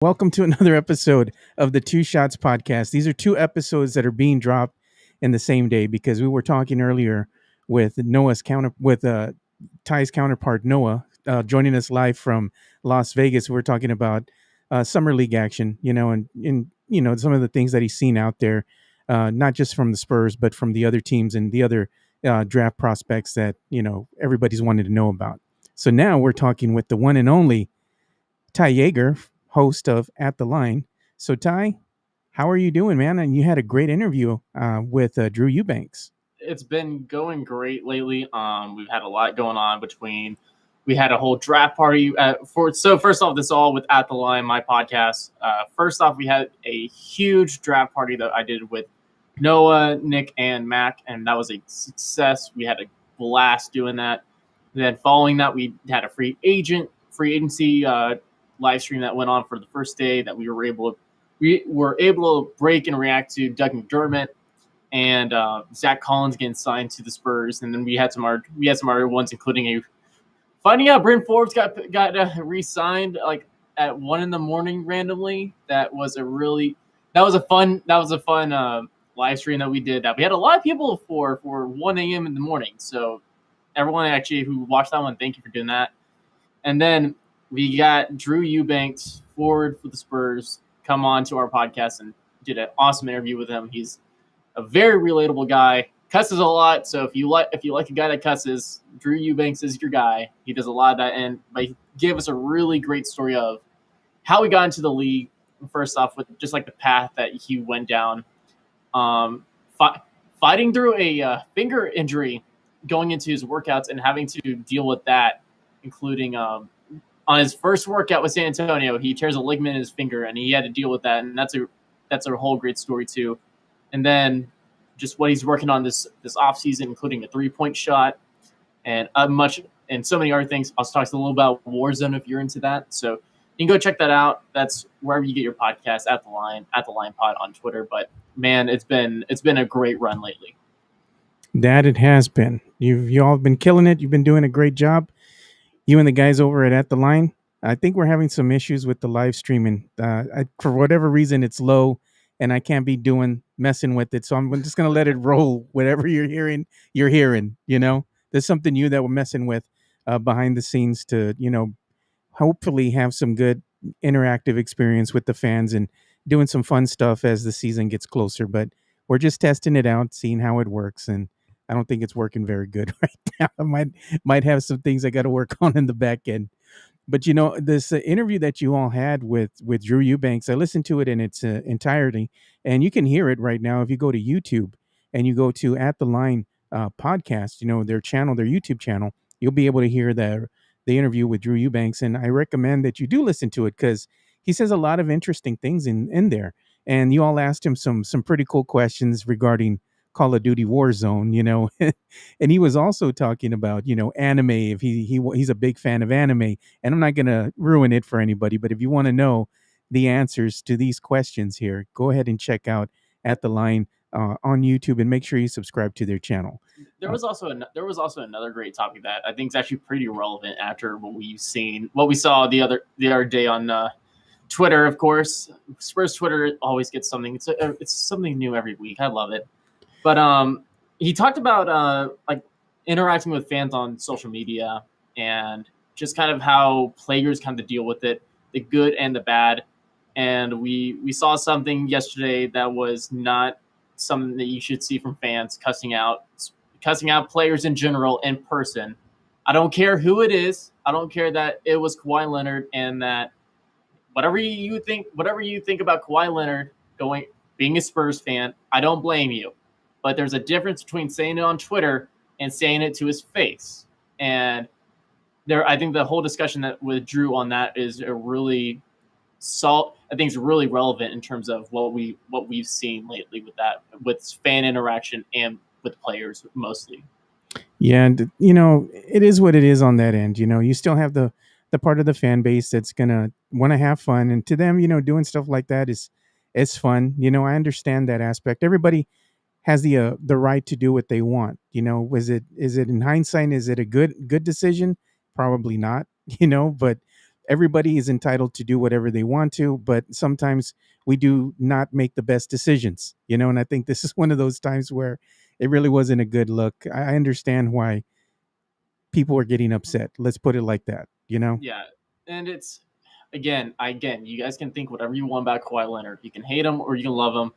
Welcome to another episode of the Two Shots podcast. These are two episodes that are being dropped in the same day because we were talking earlier with Ty's counterpart Noah, joining us live from Las Vegas. We're talking about summer league action, and some of the things that he's seen out there, not just from the Spurs but from the other teams and the other draft prospects that everybody's wanted to know about. So now we're talking with the one and only Ty Jager, host of At the Line. So, Ty, how are you doing, man? And you had a great interview with Drew Eubanks. It's been going great lately. We've had a lot going on between. We had a whole draft party So first off, this all with At the Line, my podcast. First off, we had a huge draft party that I did with Noah, Nick, and Mac, and that was a success. We had a blast doing that. And then following that, we had a free agency live stream that went on for the first day that we were able to break and react to Doug McDermott and Zach Collins getting signed to the Spurs, and then we had some other ones, including finding out Bryn Forbes got re-signed like at 1 a.m. randomly. That was a fun live stream that we did. That we had a lot of people for 1 a.m. in the morning. So everyone actually who watched that one, thank you for doing that. And then we got Drew Eubanks, forward for the Spurs, come on to our podcast and did an awesome interview with him. He's a very relatable guy, cusses a lot. So if you like a guy that cusses, Drew Eubanks is your guy. He does a lot of that, but he gave us a really great story of how he got into the league. First off, with just like the path that he went down, fighting through a finger injury, going into his workouts and having to deal with that, including on his first workout with San Antonio, he tears a ligament in his finger, and he had to deal with that, and that's a whole great story too. And then just what he's working on this offseason, including a 3-point shot and so many other things. I'll talk a little about Warzone if you're into that. So you can go check that out. That's wherever you get your podcast, at the Line Pod on Twitter. But man, it's been a great run lately. That it has been. You all have been killing it. You've been doing a great job. You and the guys over at the Line. I think we're having some issues with the live streaming. For whatever reason, it's low, and I can't be messing with it. So I'm just going to let it roll. Whatever you're hearing. There's something new that we're messing with behind the scenes to, hopefully have some good interactive experience with the fans and doing some fun stuff as the season gets closer. But we're just testing it out, seeing how it works. And I don't think it's working very good right now. I might have some things I got to work on in the back end. But this interview that you all had with Drew Eubanks, I listened to it in its entirety, and you can hear it right now if you go to YouTube and you go to At the Line podcast. Their channel, their YouTube channel. You'll be able to hear the interview with Drew Eubanks, and I recommend that you do listen to it because he says a lot of interesting things in there. And you all asked him some pretty cool questions regarding Call of Duty Warzone, and he was also talking about, anime, if he's a big fan of anime. And I'm not going to ruin it for anybody, but if you want to know the answers to these questions here, go ahead and check out At the Line on YouTube and make sure you subscribe to their channel. There was also another great topic that I think is actually pretty relevant after what we saw the other day on Twitter. Of course, Spurs Twitter always gets something. It's something new every week. I love it. But he talked about like interacting with fans on social media and just kind of how players kind of deal with it, the good and the bad. And we saw something yesterday that was not something that you should see from fans, cussing out players in general in person. I don't care who it is. I don't care that it was Kawhi Leonard, and that whatever you think about Kawhi Leonard being a Spurs fan, I don't blame you. But there's a difference between saying it on Twitter and saying it to his face. And I think the whole discussion that with Drew on that is a really I think it's really relevant in terms of what we've seen lately with fan interaction and with players mostly. Yeah, and it is what it is on that end. You still have the part of the fan base that's gonna want to have fun, and to them, doing stuff like that is fun. I understand that aspect. Everybody has the right to do what they want. Is it in hindsight, is it a good decision? Probably not. But everybody is entitled to do whatever they want to, but sometimes we do not make the best decisions, and I think this is one of those times where it really wasn't a good look. I understand why people are getting upset. Let's put it like that. Yeah, and it's again, you guys can think whatever you want about Kawhi Leonard. You can hate him or you can love him,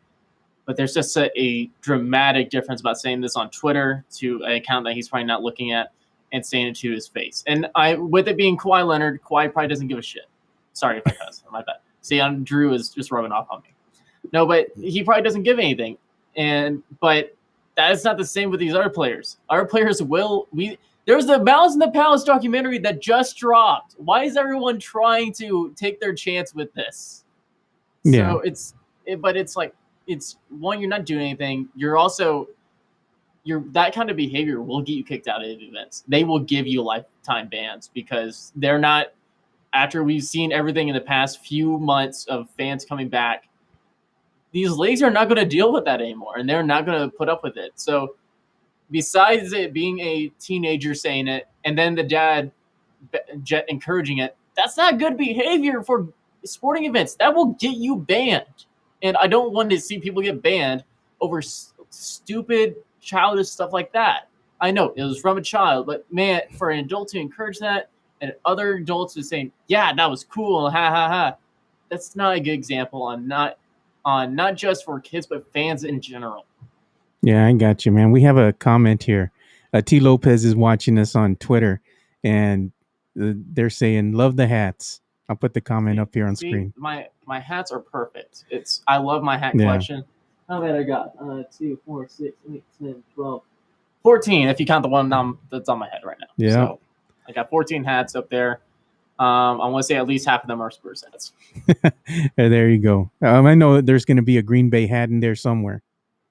but there's just a dramatic difference about saying this on Twitter to an account that he's probably not looking at and saying it to his face. And with it being Kawhi Leonard, Kawhi probably doesn't give a shit. Sorry if I cuss. My bad. See, Drew is just rubbing off on me. No, but he probably doesn't give anything. But that's not the same with these other players. Our players will. There's the Mouse in the Palace documentary that just dropped. Why is everyone trying to take their chance with this? Yeah. So it's like, it's one, you're not doing anything. You're that kind of behavior will get you kicked out of events. They will give you lifetime bans because they're not, after we've seen everything in the past few months of fans coming back, these leagues are not going to deal with that anymore, and they're not going to put up with it. So besides it being a teenager saying it and then the dad encouraging it, that's not good behavior for sporting events. That will get you banned. And I don't want to see people get banned over stupid, childish stuff like that. I know it was from a child, but man, for an adult to encourage that and other adults to saying, yeah, that was cool, ha ha ha, that's not a good example on not just for kids, but fans in general. Yeah, I got you, man. We have a comment here. T. Lopez is watching us on Twitter, and they're saying, "Love the hats." I'll put the comment up here on screen. My hats are perfect. I love my hat collection. How many I got? 2, 4, 6, 8, 10, 12, 14. If you count the one that's on my head right now. Yeah. So I got 14 hats up there. I want to say at least half of them are Spurs hats. There you go. I know there's going to be a Green Bay hat in there somewhere.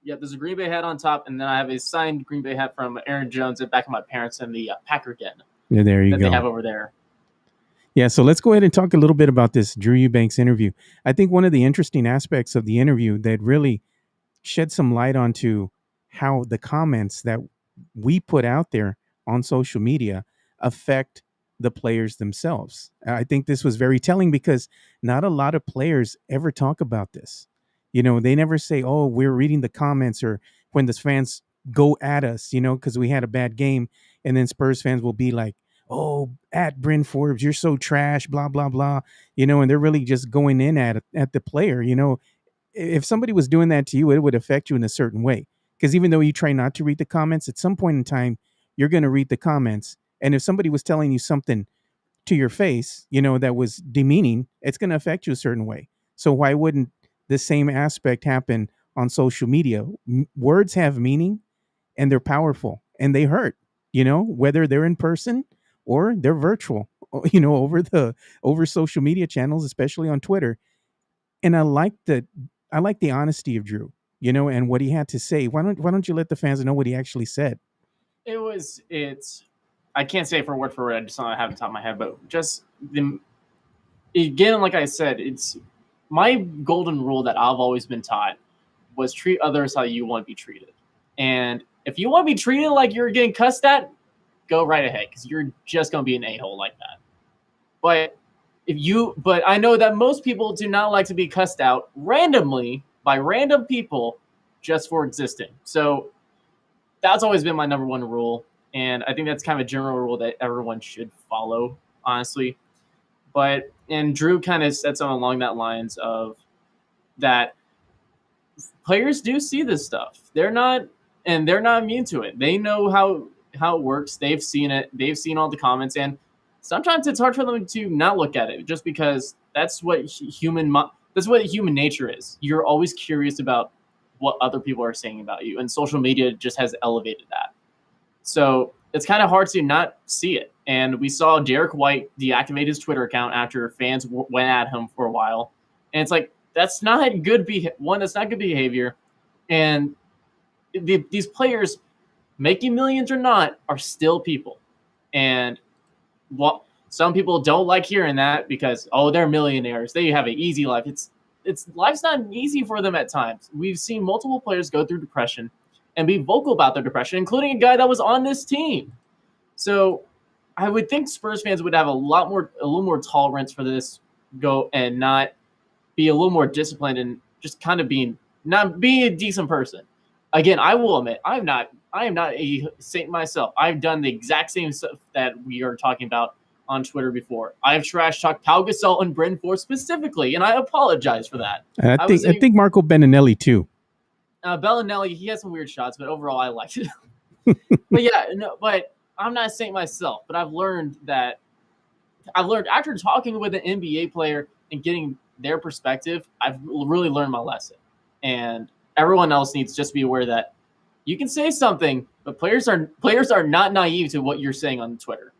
Yeah, there's a Green Bay hat on top, and then I have a signed Green Bay hat from Aaron Jones back of my parents in the Packer Den. Yeah, there you go. That they have over there. Yeah, so let's go ahead and talk a little bit about this Drew Eubanks interview. I think one of the interesting aspects of the interview that really shed some light onto how the comments that we put out there on social media affect the players themselves. I think this was very telling because not a lot of players ever talk about this. They never say, oh, we're reading the comments, or when the fans go at us, because we had a bad game. And then Spurs fans will be like, oh, at Bryn Forbes, you're so trash, blah, blah, blah. And they're really just going in at the player. If somebody was doing that to you, it would affect you in a certain way. Because even though you try not to read the comments, at some point in time, you're going to read the comments. And if somebody was telling you something to your face, that was demeaning, it's going to affect you a certain way. So why wouldn't the same aspect happen on social media? Words have meaning and they're powerful and they hurt, whether they're in person or they're virtual, over social media channels, especially on Twitter. And I like the honesty of Drew, and what he had to say. Why don't you let the fans know what he actually said? I can't say it for word, I just don't have it on top of my head, but just again, like I said, it's my golden rule that I've always been taught was treat others how you want to be treated. And if you want to be treated like you're getting cussed at, go right ahead, because you're just going to be an a-hole like that. But I know that most people do not like to be cussed out randomly by random people just for existing. So that's always been my number one rule. And I think that's kind of a general rule that everyone should follow, honestly. And Drew kind of said something along that lines of that players do see this stuff. They're not immune to it. They know how it works. They've seen it. They've seen all the comments, and sometimes it's hard for them to not look at it, just because that's what human nature is. You're always curious about what other people are saying about you, and social media just has elevated that. So it's kind of hard to not see it. And we saw Derek White deactivate his Twitter account after fans went at him for a while. And it's like, that's not good. That's not good behavior. And these players, making millions or not, are still people. And some people don't like hearing that because, oh, they're millionaires. They have an easy life. Life's not easy for them at times. We've seen multiple players go through depression and be vocal about their depression, including a guy that was on this team. So I would think Spurs fans would have a little more tolerance for this go and not be a little more disciplined and just kind of not being a decent person. Again, I will admit I am not a saint myself. I've done the exact same stuff that we are talking about on Twitter before. I've trash talked Pau Gasol and Bryn Forbes specifically, and I apologize for that. I think Marco Bellinelli too. Bellinelli, he has some weird shots, but overall I liked it. But I'm not a saint myself. But I've learned after talking with an NBA player and getting their perspective, I've really learned my lesson. And everyone else needs to just be aware that you can say something, but players are not naive to what you're saying on Twitter.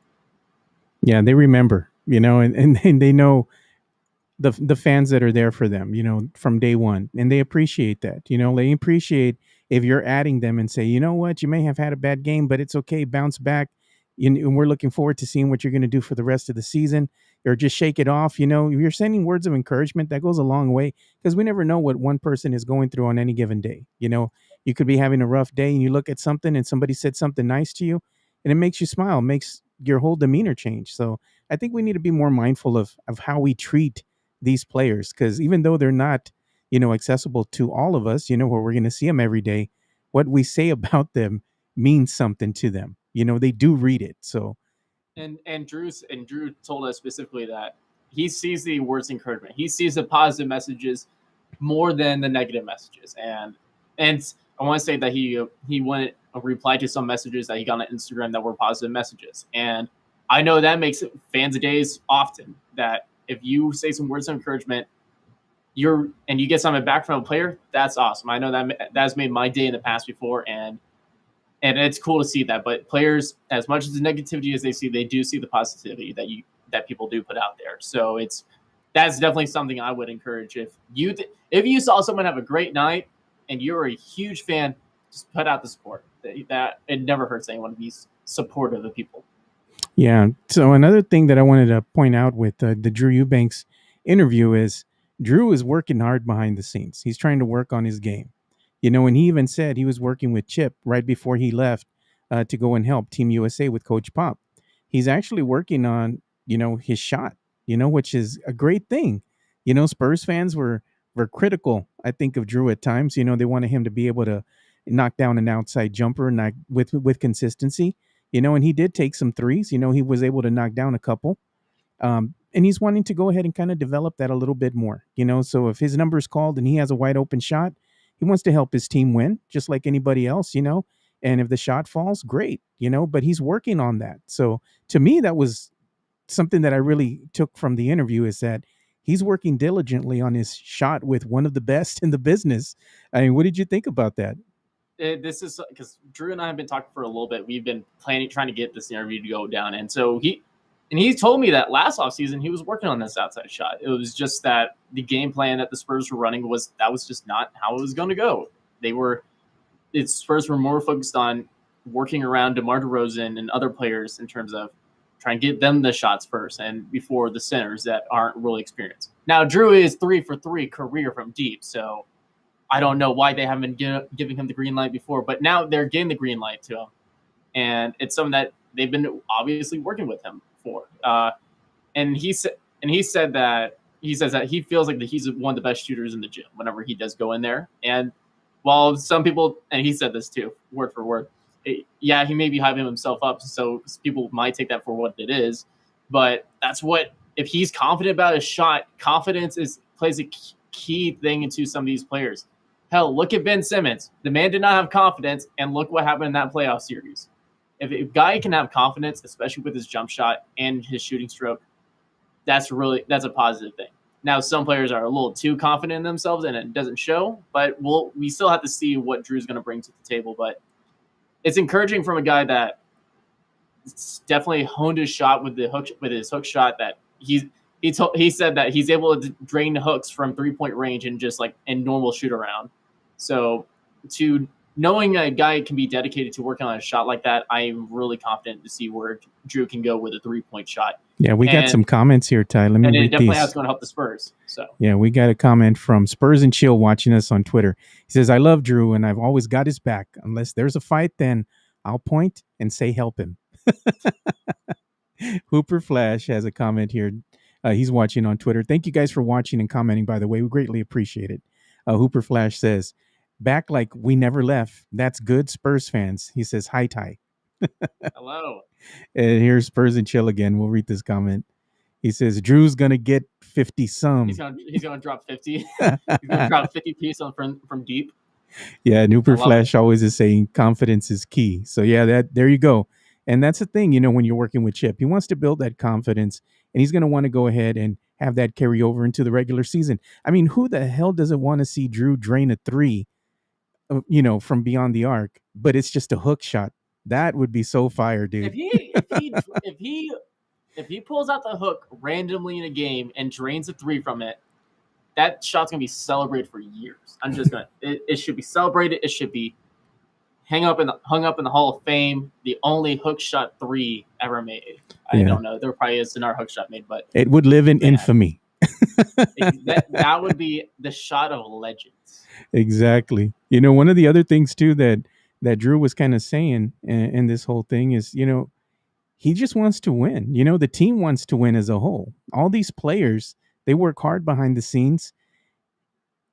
Yeah, they remember, and they know the fans that are there for them, from day one, and they appreciate that. They appreciate if you're adding them and say, you know what, you may have had a bad game, but it's okay, bounce back. And we're looking forward to seeing what you're going to do for the rest of the season, or just shake it off. If you're sending words of encouragement, that goes a long way, because we never know what one person is going through on any given day. You could be having a rough day and you look at something and somebody said something nice to you and it makes you smile, makes your whole demeanor change. So I think we need to be more mindful of how we treat these players, because even though they're not, accessible to all of us, where we're going to see them every day, what we say about them means something to them. They do read it. So and Drew told us specifically that he sees the words of encouragement. He sees the positive messages more than the negative messages. And I want to say that he went replied to some messages that he got on Instagram that were positive messages. And I know that makes fans of days often, that if you say some words of encouragement, you get something back from a player, that's awesome. I know that's made my day in the past before, and it's cool to see that. But players, as much as the negativity as they see, they do see the positivity that people do put out there. So that's definitely something I would encourage. If you saw someone have a great night and you're a huge fan, just put out the support. That it never hurts anyone to be supportive of people. Yeah. So another thing that I wanted to point out with the Drew Eubanks interview is Drew is working hard behind the scenes. He's trying to work on his game. And he even said he was working with Chip right before he left to go and help Team USA with Coach Pop. He's actually working on, his shot, which is a great thing. Spurs fans were critical, I think, of Drew at times. They wanted him to be able to knock down an outside jumper and with consistency. And he did take some threes. He was able to knock down a couple. And he's wanting to go ahead and kind of develop that a little bit more. So if his number is called and he has a wide open shot, he wants to help his team win, just like anybody else. And if the shot falls, great. But he's working on that. So to me, that was something that I really took from the interview, is that he's working diligently on his shot with one of the best in the business. I mean, what did you think about that? This is because Drew and I have been talking for a little bit. We've been trying to get this interview to go down. And so he told me that last offseason he was working on this outside shot. It was just that the game plan that the Spurs were running was just not how it was going to go. Spurs were more focused on working around DeMar DeRozan and other players in terms of trying to get them the shots first and before the centers that aren't really experienced. Now, Drew is 3 for 3 career from deep, so I don't know why they haven't been giving him the green light before, but now they're getting the green light to him. And it's something that they've been obviously working with him for. And he says that he feels like that he's one of the best shooters in the gym whenever he does go in there. And while some people, and he said this too, word for word, he may be hyping himself up, so people might take that for what it is. But that's what, if he's confident about his shot, confidence plays a key thing into some of these players. Hell, look at Ben Simmons. The man did not have confidence, and look what happened in that playoff series. If a guy can have confidence, especially with his jump shot and his shooting stroke, that's a positive thing. Now, some players are a little too confident in themselves, and it doesn't show. But we still have to see what Drew's going to bring to the table. But it's encouraging from a guy that definitely honed his shot with his hook shot. That he said that he's able to drain the hooks from 3-point range and just like in normal shoot around. So knowing a guy can be dedicated to working on a shot like that, I'm really confident to see where Drew can go with a 3-point shot. Yeah, we got some comments here, Ty. Let me read these. And it definitely has going to help the Spurs. So yeah, we got a comment from Spurs and Chill watching us on Twitter. He says, "I love Drew, and I've always got his back. Unless there's a fight, then I'll point and say help him." Hooper Flash has a comment here. He's watching on Twitter. Thank you guys for watching and commenting, by the way. We greatly appreciate it. Hooper Flash says, back like we never left. That's good, Spurs fans. He says, hi, Ty. Hello. And here's Spurs and Chill again. We'll read this comment. He says, Drew's going to get 50 He's some. gonna drop 50. He's gonna drop 50 piece on from deep. Yeah, I Nooper love it. Flash always is saying confidence is key. So yeah, that there you go. And that's the thing, when you're working with Chip, he wants to build that confidence, and he's going to want to go ahead and have that carry over into the regular season. I mean, who the hell doesn't want to see Drew drain a three, from beyond the arc? But it's just a hook shot. That would be so fire, If dude. he pulls out the hook randomly in a game and drains a three from it, that shot's gonna be celebrated for years. I'm just gonna. It should be celebrated. It should be hung up in the Hall of Fame. The only hook shot three ever made. I Yeah, don't know. There probably is another hook shot made, but it would live in man, infamy. that would be the shot of legends. Exactly. One of the other things too that Drew was kind of saying in this whole thing is, he just wants to win. The team wants to win as a whole. All these players, they work hard behind the scenes,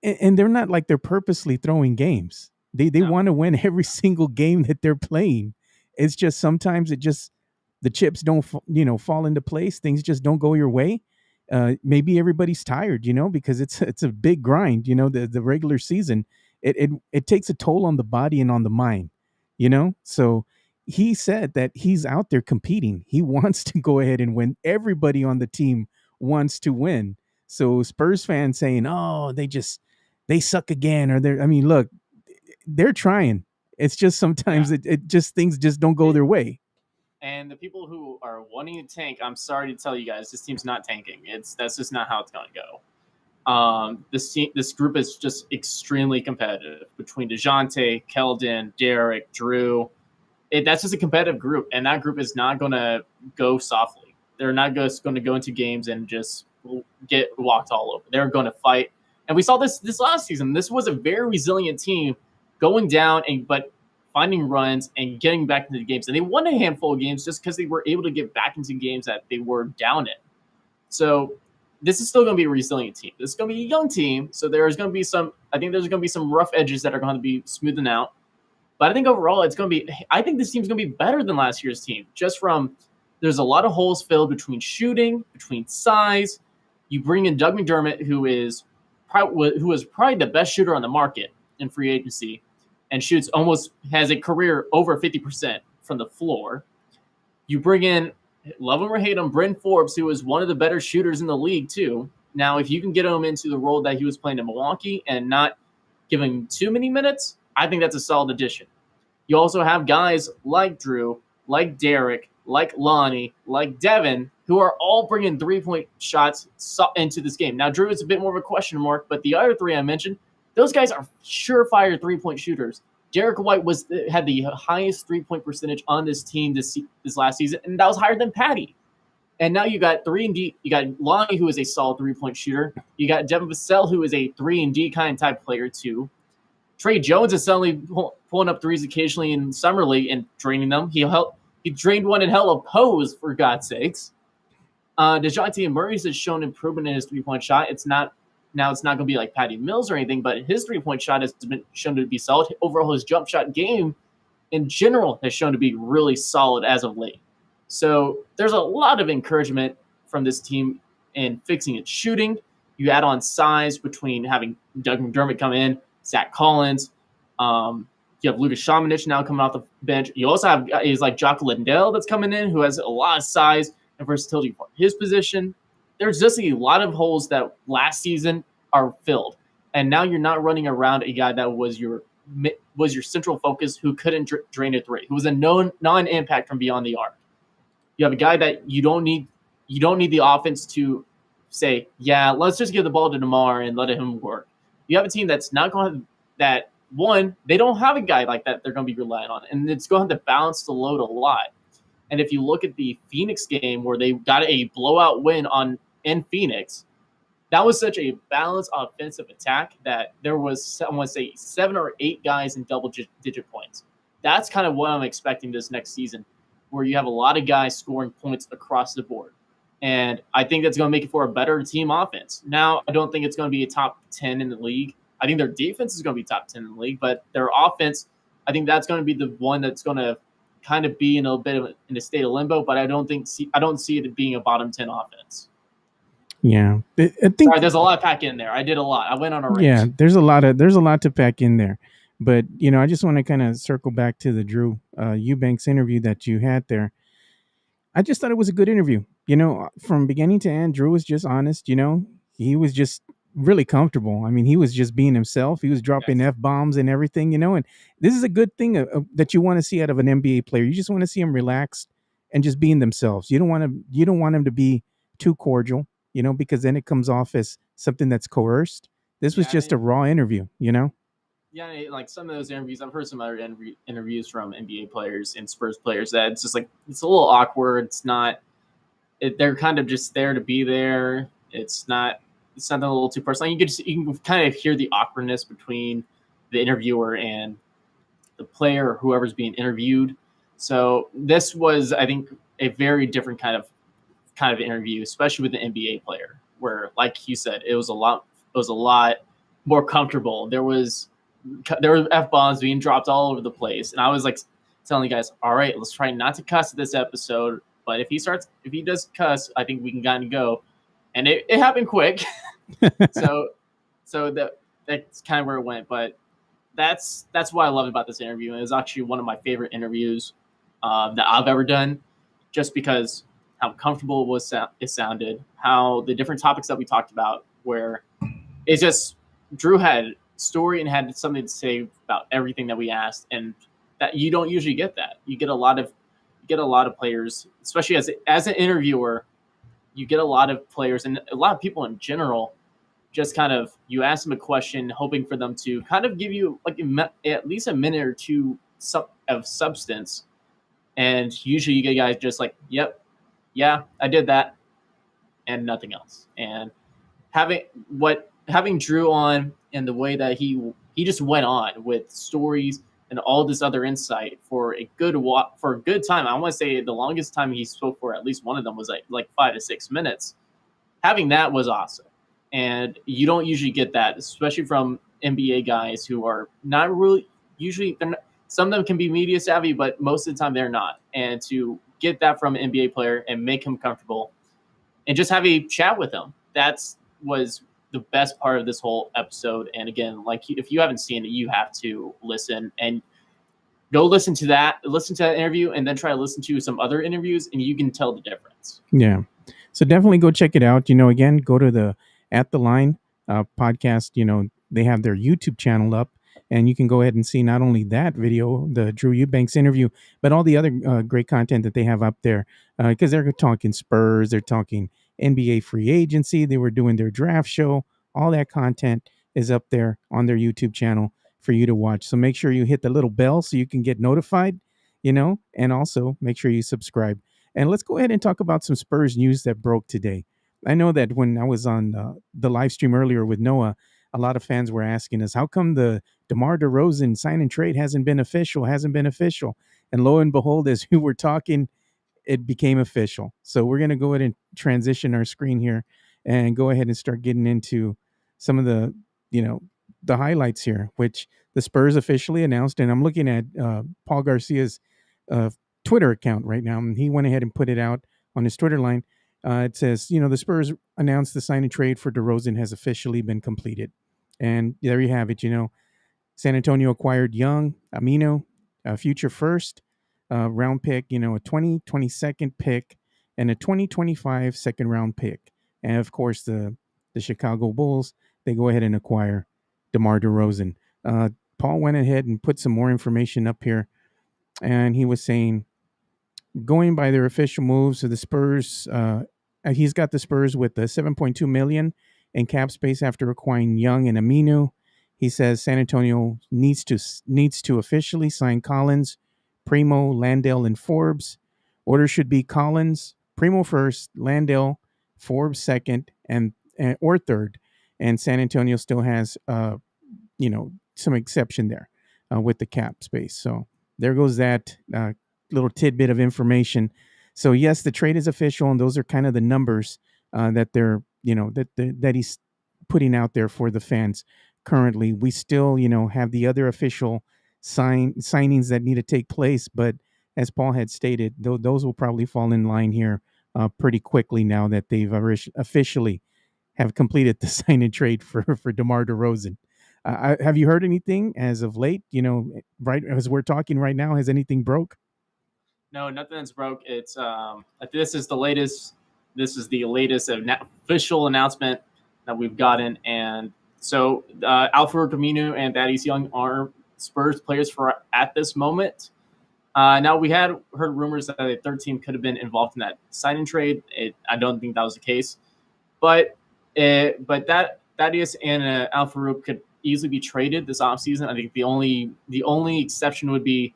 and they're not like they're purposely throwing games. They No, want to win every single game that they're playing. It's just sometimes the chips don't fall into place. Things just don't go your way. Maybe everybody's tired, because it's a big grind. The regular season, it takes a toll on the body and on the mind. So he said that he's out there competing. He wants to go ahead and win. Everybody on the team wants to win. So Spurs fans saying, "Oh, they suck again," or I mean, look, they're trying. It's just yeah. sometimes it just things just don't go their way. And the people who are wanting to tank, I'm sorry to tell you guys, this team's not tanking. That's just not how it's going to go. This group is just extremely competitive between DeJounte, Keldon, Derek, Drew. That's just a competitive group, and that group is not going to go softly. They're not just going to go into games and just get walked all over. They're going to fight, and we saw this last season. This was a very resilient team going down but finding runs and getting back into the games. And they won a handful of games just because they were able to get back into games that they were down in. So this is still going to be a resilient team. This is going to be a young team, so there's going to be I think there's going to be some rough edges that are going to be smoothing out. But I think overall, I think this team's going to be better than last year's team. Just from there's a lot of holes filled between shooting, between size. You bring in Doug McDermott, who is probably the best shooter on the market in free agency, and has a career over 50% from the floor. You bring in, love him or hate him, Bryn Forbes, who is one of the better shooters in the league too. Now, if you can get him into the role that he was playing in Milwaukee and not giving him too many minutes, I think that's a solid addition. You also have guys like Drew, like Derek, like Lonnie, like Devin, who are all bringing three-point shots into this game. Now, Drew is a bit more of a question mark, but the other three I mentioned, those guys are surefire three-point shooters. Derek White had the highest three-point percentage on this team this last season, and that was higher than Patty. And now you got 3-and-D. You got Lonnie, who is a solid three-point shooter. You got Devin Vassell, who is a 3-and-D kind of type player too. Trey Jones is suddenly pulling up threes occasionally in summer league and draining them. He drained one in hell of pose, for God's sakes. DeJounte Murray has shown improvement in his three-point shot. It's not going to be like Patty Mills or anything, but his three-point shot has been shown to be solid. Overall, his jump shot game in general has shown to be really solid as of late. So there's a lot of encouragement from this team in fixing its shooting. You add on size between having Doug McDermott come in, Zach Collins. You have Lucas Šamanić now coming off the bench. You also have guys like Jock Lindell that's coming in, who has a lot of size and versatility for his position. There's just a lot of holes that last season are filled, and now you're not running around a guy that was your central focus who couldn't drain a three, who was a non-impact from beyond the arc. You have a guy that you don't need the offense to say, yeah, let's just give the ball to DeMar and let him work. You have a team that's not going to that one, they don't have a guy like that they're going to be relying on, and it's going to have to balance the load a lot. And if you look at the Phoenix game where they got a blowout win in Phoenix, that was such a balanced offensive attack that there was, I want to say, 7 or 8 guys in double-digit points. That's kind of what I'm expecting this next season. where you have a lot of guys scoring points across the board. And I think that's going to make it for a better team offense. Now, I don't think it's going to be a top 10 in the league. I think their defense is going to be top 10 in the league, but their offense, I think that's going to be the one that's going to kind of be in a bit of in a state of limbo. But I don't see it being a bottom 10 offense. Yeah, I think. Sorry, there's a lot to pack in there. I did a lot. I went on a Yeah, rant. there's a lot to pack in there, but I just want to kind of circle back to the Drew Eubanks interview that you had there. I just thought it was a good interview. From beginning to end, Drew was just honest. He was just really comfortable. I mean, he was just being himself. He was dropping Yes. f bombs and everything. And this is a good thing that you want to see out of an NBA player. You just want to see them relaxed and just being themselves. You don't want them to be too cordial. Because then it comes off as something that's coerced. This was Yeah, just a raw interview. yeah, like some of those interviews, I've heard some other interviews from NBA players and Spurs players that it's just like it's a little awkward. It's not. They're kind of just there to be there. It's not. It's something a little too personal. You can kind of hear the awkwardness between the interviewer and the player or whoever's being interviewed. So this was, I think, a very different kind of interview, especially with the NBA player, where, like you said, it was a lot more comfortable. There were f bombs being dropped all over the place, and I was like telling you guys, all right, let's try not to cuss this episode. But if he does cuss, I think we can kind of go, and it happened quick. so that's kind of where it went. But that's what I loved about this interview. It was actually one of my favorite interviews that I've ever done, just because how comfortable it sounded, how the different topics that we talked about, where it's just Drew had story and had something to say about everything that we asked, and that you don't usually get that. You get a lot of players, especially as an interviewer, you get a lot of players and a lot of people in general. Just kind of you ask them a question, hoping for them to kind of give you like at least a minute or two of substance, and usually you get guys just like, "Yep, yeah, I did that," and nothing else. And having Drew on and the way that he just went on with stories and all this other insight for a good time. I want to say the longest time he spoke for at least one of them was like 5 to 6 minutes. Having that was awesome, and you don't usually get that, especially from NBA guys who are not really usually. Some of them can be media savvy, but most of the time they're not. And to get that from an NBA player and make him comfortable and just have a chat with him. Was the best part of this whole episode. And again, like if you haven't seen it, you have to listen and go listen to that interview, and then try to listen to some other interviews, and you can tell the difference. Yeah. So definitely go check it out. Again, go to the At the Line podcast. They have their YouTube channel up, and you can go ahead and see not only that video, the Drew Eubanks interview, but all the other great content that they have up there. Because they're talking Spurs, they're talking NBA free agency, they were doing their draft show. All that content is up there on their YouTube channel for you to watch. So make sure you hit the little bell so you can get notified, and also make sure you subscribe. And let's go ahead and talk about some Spurs news that broke today. I know that when I was on the live stream earlier with Noah, a lot of fans were asking us, how come the DeMar DeRozan sign and trade hasn't been official? And lo and behold, as we were talking, it became official. So we're going to go ahead and transition our screen here and go ahead and start getting into some of the highlights here, which the Spurs officially announced. And I'm looking at Paul Garcia's uh, Twitter account right now, and he went ahead and put it out on his Twitter line. It says, the Spurs announced the sign and trade for DeRozan has officially been completed. And there you have it. San Antonio acquired Young, Amino, a future first round pick, a 2022 pick, and a 2025 second round pick. And of course, the Chicago Bulls, they go ahead and acquire DeMar DeRozan. Paul went ahead and put some more information up here, and he was saying, going by their official moves of the Spurs, he's got the Spurs with the 7.2 million in cap space after acquiring Young and Aminu. He says San Antonio needs to officially sign Collins, Primo, Landale, and Forbes. Order should be Collins, Primo first, Landale, Forbes second, and or third. And San Antonio still has some exception there with the cap space. So there goes that. little tidbit of information. So yes, the trade is official, and those are kind of the numbers that they're that he's putting out there for the fans. Currently, we still have the other official signings that need to take place, but as Paul had stated, those will probably fall in line here pretty quickly now that they've officially have completed the sign and trade for DeMar DeRozan. Have you heard anything as of late? Right as we're talking right now, has anything broke? No, nothing's broke. It's this is the latest. This is the latest official announcement that we've gotten, and so Alfred Camino and Thaddeus Young are Spurs players for at this moment. Now we had heard rumors that a third team could have been involved in that signing trade. I don't think that was the case, but that Thaddeus and Alfred could easily be traded this offseason. I think the only exception would be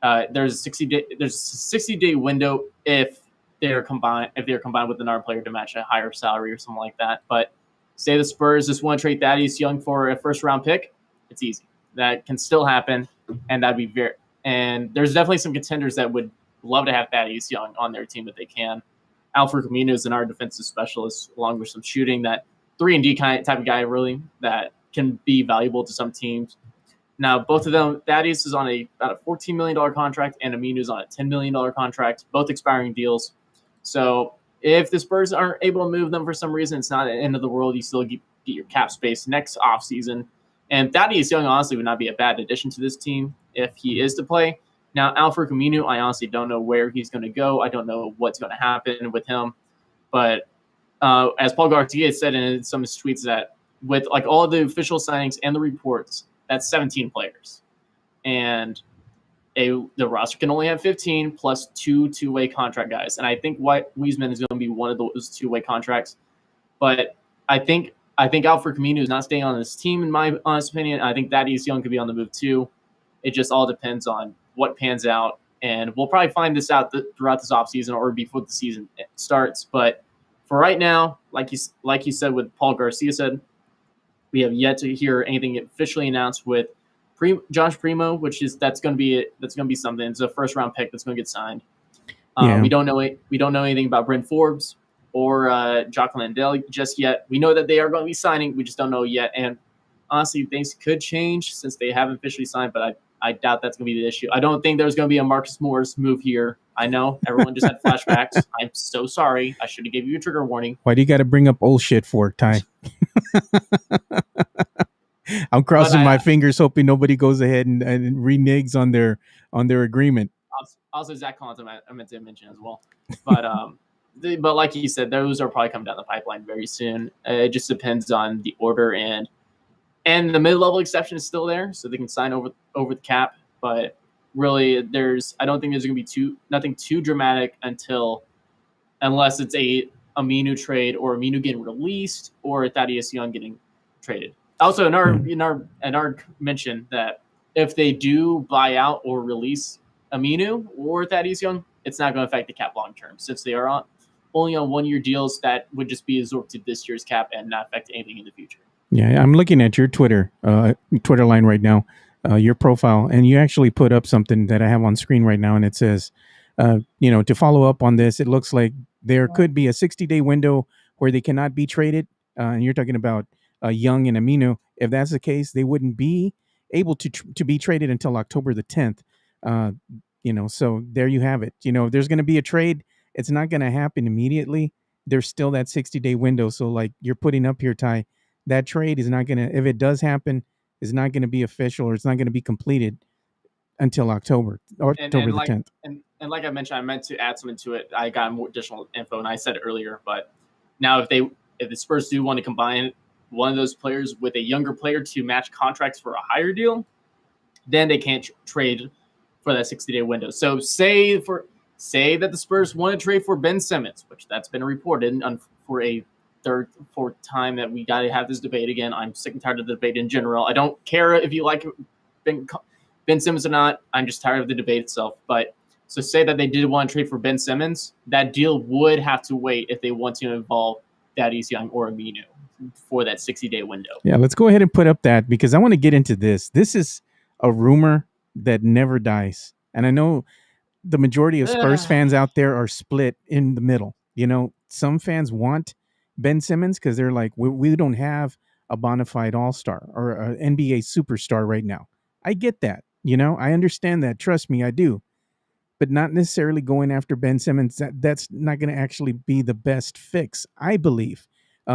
there's a 60-day window if they're combined with another player to match a higher salary or something like that. But say the Spurs just want to trade Thaddeus Young for a first round pick, it's easy. That can still happen, and that'd be very. And there's definitely some contenders that would love to have Thaddeus Young on their team if they can. Alfred Camino is our defensive specialist, along with some shooting. That 3-and-D type of guy, really, that can be valuable to some teams. Now, both of them, Thaddeus is on about a $14 million contract, and Aminu is on a $10 million contract, both expiring deals. So if the Spurs aren't able to move them for some reason, it's not the end of the world. You still get your cap space next offseason. And Thaddeus Young, honestly, would not be a bad addition to this team if he is to play. Now, Alfred Camino, I honestly don't know where he's going to go. I don't know what's going to happen with him. But as Paul Garcia said in some of his tweets, that with like all the official signings and the reports, that's 17 players. And the roster can only have 15 plus two-way contract guys. And I think Wiesman is going to be one of those two-way contracts. But I think Alfred Camino is not staying on this team, in my honest opinion. I think Thaddeus Young could be on the move too. It just all depends on what pans out. And we'll probably find this out throughout this offseason or before the season starts. But for right now, like you said, with Paul Garcia said, we have yet to hear anything officially announced with Josh Primo, that's going to be something. It's a first round pick that's going to get signed. We don't know anything about Brent Forbes or Jock Landale just yet. We know that they are going to be signing. We just don't know yet. And honestly, things could change since they haven't officially signed. But I doubt that's going to be the issue. I don't think there's going to be a Marcus Morris move here. I know everyone just had flashbacks. I'm so sorry. I should have gave you a trigger warning. Why do you got to bring up old shit for, Ty? I'm crossing my fingers, hoping nobody goes ahead and reneges on their agreement. Also, Zach Collins, I meant to mention as well. But but like you said, those are probably coming down the pipeline very soon. It just depends on the order, and the mid-level exception is still there, so they can sign over the cap. But really, I don't think there's going to be nothing too dramatic unless it's a Aminu trade or Aminu getting released or Thaddeus Young getting traded. Also, in our mention that if they do buy out or release Aminu or Thaddeus Young, it's not going to affect the cap long term, since they are only on 1-year deals. That would just be absorbed to this year's cap and not affect anything in the future. Yeah, I'm looking at your Twitter line right now, your profile, and you actually put up something that I have on screen right now, and it says, to follow up on this, it looks like there could be a 60-day window where they cannot be traded, and you're talking about Young and Aminu. If that's the case, they wouldn't be able to be traded until October the 10th. So there you have it. If there's going to be a trade, it's not going to happen immediately. There's still that 60-day window. So like you're putting up here, Ty, that trade is not going to, if it does happen, is not going to be official, or it's not going to be completed until October the 10th. And like I mentioned, I meant to add something to it. I got more additional info, and I said it earlier. But now if the Spurs do want to combine one of those players with a younger player to match contracts for a higher deal, then they can't trade for that 60-day window. So say that the Spurs want to trade for Ben Simmons, which that's been reported for a fourth time that we got to have this debate again. I'm sick and tired of the debate in general. I don't care if you like Ben Simmons or not. I'm just tired of the debate itself. But so say that they did want to trade for Ben Simmons, that deal would have to wait if they want to involve Thaddeus Young or Aminu for that 60-day window. Yeah, let's go ahead and put up that, because I want to get into this. This is a rumor that never dies. And I know the majority of Spurs Ugh. fans out there are split in the middle. Some fans want Ben Simmons because they're like, we don't have a bona fide all star or an NBA superstar right now. I get that. I understand that. Trust me, I do. But not necessarily going after Ben Simmons. That's not going to actually be the best fix, I believe,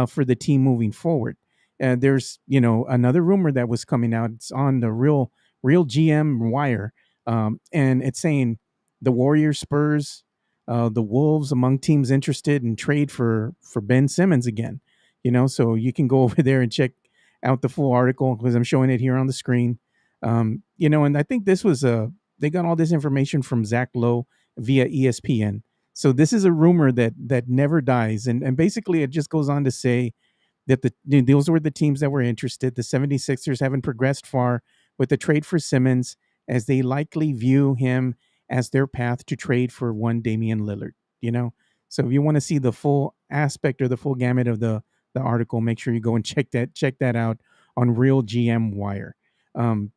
for the team moving forward. There's, another rumor that was coming out. It's on the real GM wire, and it's saying the Warriors, Spurs, the Wolves, among teams interested in trade for Ben Simmons again. So you can go over there and check out the full article because I'm showing it here on the screen. And I think this was they got all this information from Zach Lowe via ESPN. So this is a rumor that never dies, and basically it just goes on to say that those were the teams that were interested. The 76ers haven't progressed far with the trade for Simmons, as they likely view him as their path to trade for one Damian Lillard. So if you want to see the full aspect or the full gamut of the article, make sure you go and check that out on Real GM Wire. Um,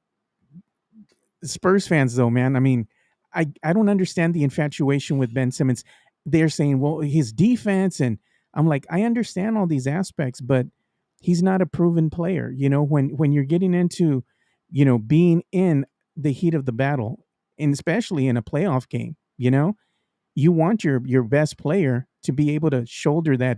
Spurs fans, though, man, I mean, I don't understand the infatuation with Ben Simmons. They're saying, well, his defense, and I'm like, I understand all these aspects, but he's not a proven player. When you're getting into, being in the heat of the battle, and especially in a playoff game, you want your best player to be able to shoulder that,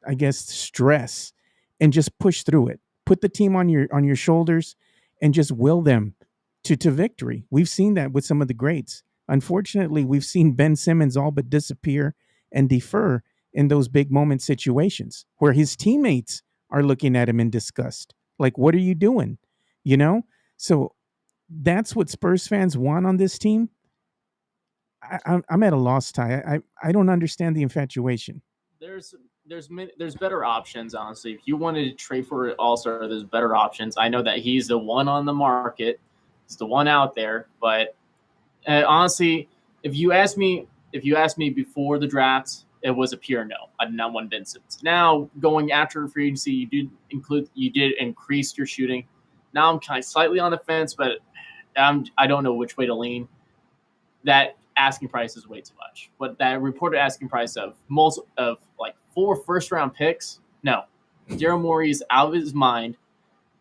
I guess, stress and just push through it. Put the team on your shoulders and just will them to victory. We've seen that with some of the greats. Unfortunately, we've seen Ben Simmons all but disappear and defer in those big moment situations where his teammates are looking at him in disgust. Like, what are you doing? You know? So that's what Spurs fans want on this team. I'm at a loss, Ty. I don't understand the infatuation. There's better options, honestly. If you wanted to trade for an all-star, there's better options. I know that he's the one on the market. He's the one out there, but honestly, if you asked me before the draft, it was a pure no. I did not want Ben Simmons. Now, going after free agency, you did increase your shooting. Now I'm kind of slightly on the fence, but I don't know which way to lean. That asking price is way too much. But that reported asking price of like 4 first-round picks, no. Daryl Morey is out of his mind,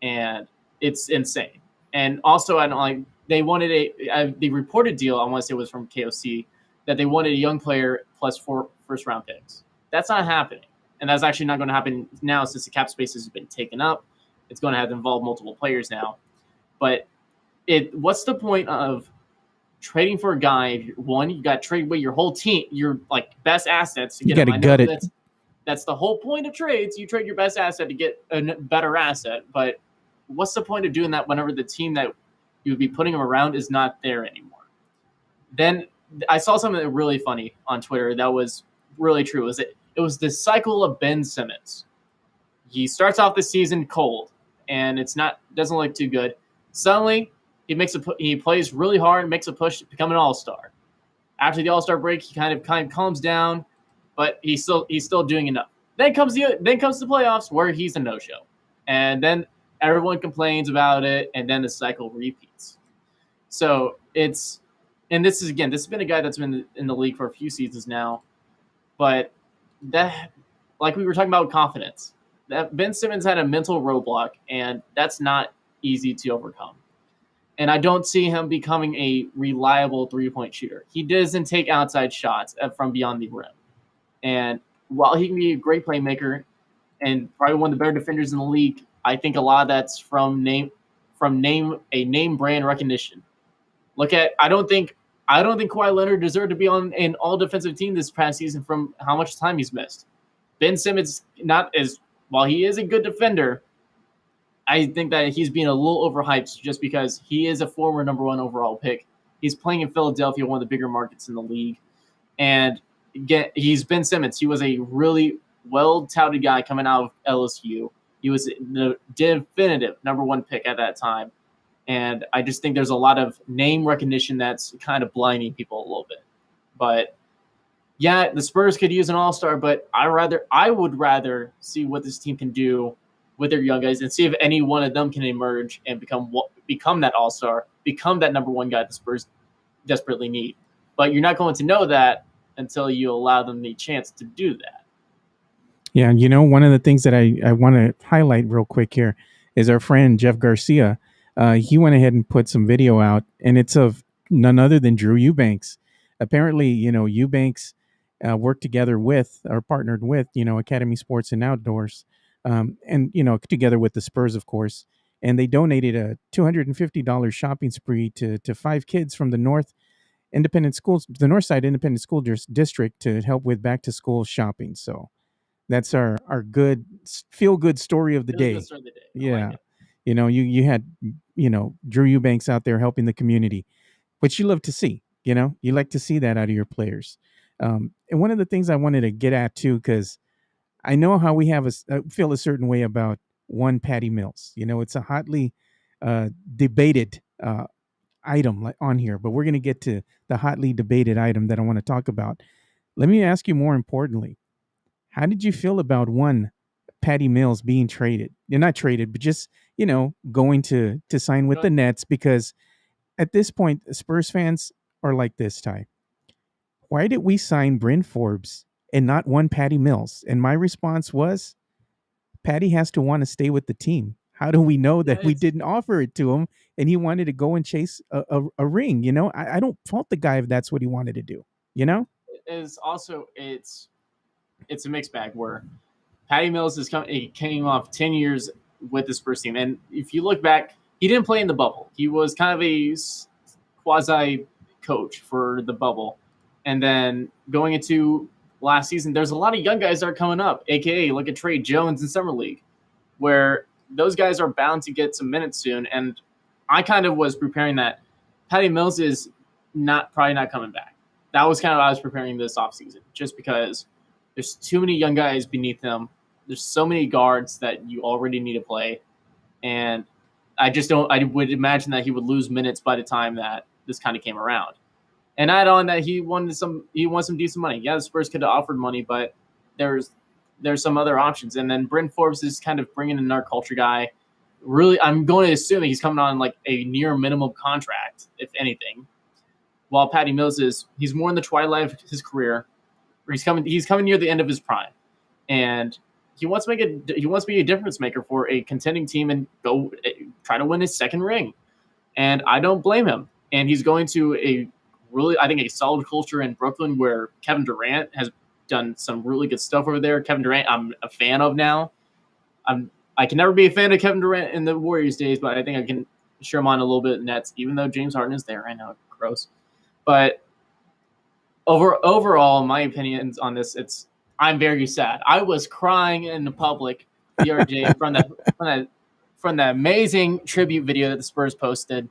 and it's insane. And also, I don't like they wanted the reported deal. I want to say was from KOC that they wanted a young player plus 4 first-round picks. That's not happening, and that's actually not going to happen now since the cap space has been taken up. It's going to have to involve multiple players now. But what's the point of trading for a guy? One, you got to trade away your whole team, your like best assets to get him. You got to gut it. That's the whole point of trades. You trade your best asset to get a better asset. But what's the point of doing that whenever the team that you would be putting him around is not there anymore? Then I saw something really funny on Twitter that was really true. It was the cycle of Ben Simmons. He starts off the season cold, and doesn't look too good. Suddenly, he plays really hard, makes a push to become an all-star. After the all-star break, he kind of calms down, but he's still doing enough. Then comes the playoffs where he's a no-show, and then everyone complains about it, and then the cycle repeats. So this has been a guy that's been in the league for a few seasons now, but that, like we were talking about confidence, that Ben Simmons had a mental roadblock, and that's not easy to overcome. And I don't see him becoming a reliable three-point shooter. He doesn't take outside shots from beyond the rim. And while he can be a great playmaker and probably one of the better defenders in the league, I think a lot of that's from name brand recognition. I don't think Kawhi Leonard deserved to be on an all defensive team this past season from how much time he's missed. Ben Simmons, while he is a good defender, I think that he's being a little overhyped just because he is a former number 1 overall pick. He's playing in Philadelphia, one of the bigger markets in the league. And again, he's Ben Simmons. He was a really well-touted guy coming out of LSU. He was the definitive number 1 pick at that time. And I just think there's a lot of name recognition that's kind of blinding people a little bit. But yeah, the Spurs could use an all-star, but I would rather see what this team can do with their young guys and see if any one of them can emerge and become that all-star become that number one guy the Spurs desperately need. But you're not going to know that until you allow them the chance to do that. Yeah, one of the things that I want to highlight real quick here is our friend Jeff Garcia. He went ahead and put some video out, and it's of none other than Drew Eubanks. Apparently, Eubanks worked together with or partnered with, Academy Sports and Outdoors, and, together with the Spurs, of course. And they donated a $250 shopping spree to five kids from the Northside Independent School District to help with back to school shopping. So that's our good feel good story of the day. Yeah. Like You had, Drew Eubanks out there helping the community, which you love to see. You like to see that out of your players. And one of the things I wanted to get at too, because I know how we feel a certain way about one Patty Mills. It's a hotly debated item on here, but we're going to get to the hotly debated item that I want to talk about. Let me ask you more importantly, how did you feel about one Patty Mills being traded? You're not traded, but just, going to sign with the Nets, because at this point, Spurs fans are like this, Ty. Why did we sign Bryn Forbes and not one Patty Mills? And my response was, Patty has to want to stay with the team. How do we know that we didn't offer it to him and he wanted to go and chase a ring? I don't fault the guy if that's what he wanted to do. It's also it's a mixed bag where Patty Mills came off 10 years with the Spurs team, and if you look back, he didn't play in the bubble. He was kind of a quasi coach for the bubble, and then going into last season, there's a lot of young guys that are coming up, aka look at Trey Jones in Summer League, where those guys are bound to get some minutes soon. And I kind of was preparing that Patty Mills is probably not coming back. That was kind of what I was preparing this offseason, just because there's too many young guys beneath him. There's so many guards that you already need to play. And I would imagine that he would lose minutes by the time that this kind of came around. And add on that he wants some decent money. Yeah, the Spurs could have offered money, but there's some other options. And then Bryn Forbes is kind of bringing in our culture guy. Really, I'm going to assume that he's coming on like a near minimum contract, if anything. While Patty Mills he's more in the twilight of his career. He's coming near the end of his prime, and he wants to be a difference maker for a contending team and go try to win his second ring. And I don't blame him. And he's going to a solid culture in Brooklyn where Kevin Durant has done some really good stuff over there. Kevin Durant, I'm a fan of now. I can never be a fan of Kevin Durant in the Warriors days, but I think I can cheer him on a little bit in Nets, even though James Harden is there. I know, gross. But overall, my opinions on this, I'm very sad. I was crying in the public the other day from the amazing tribute video that the Spurs posted.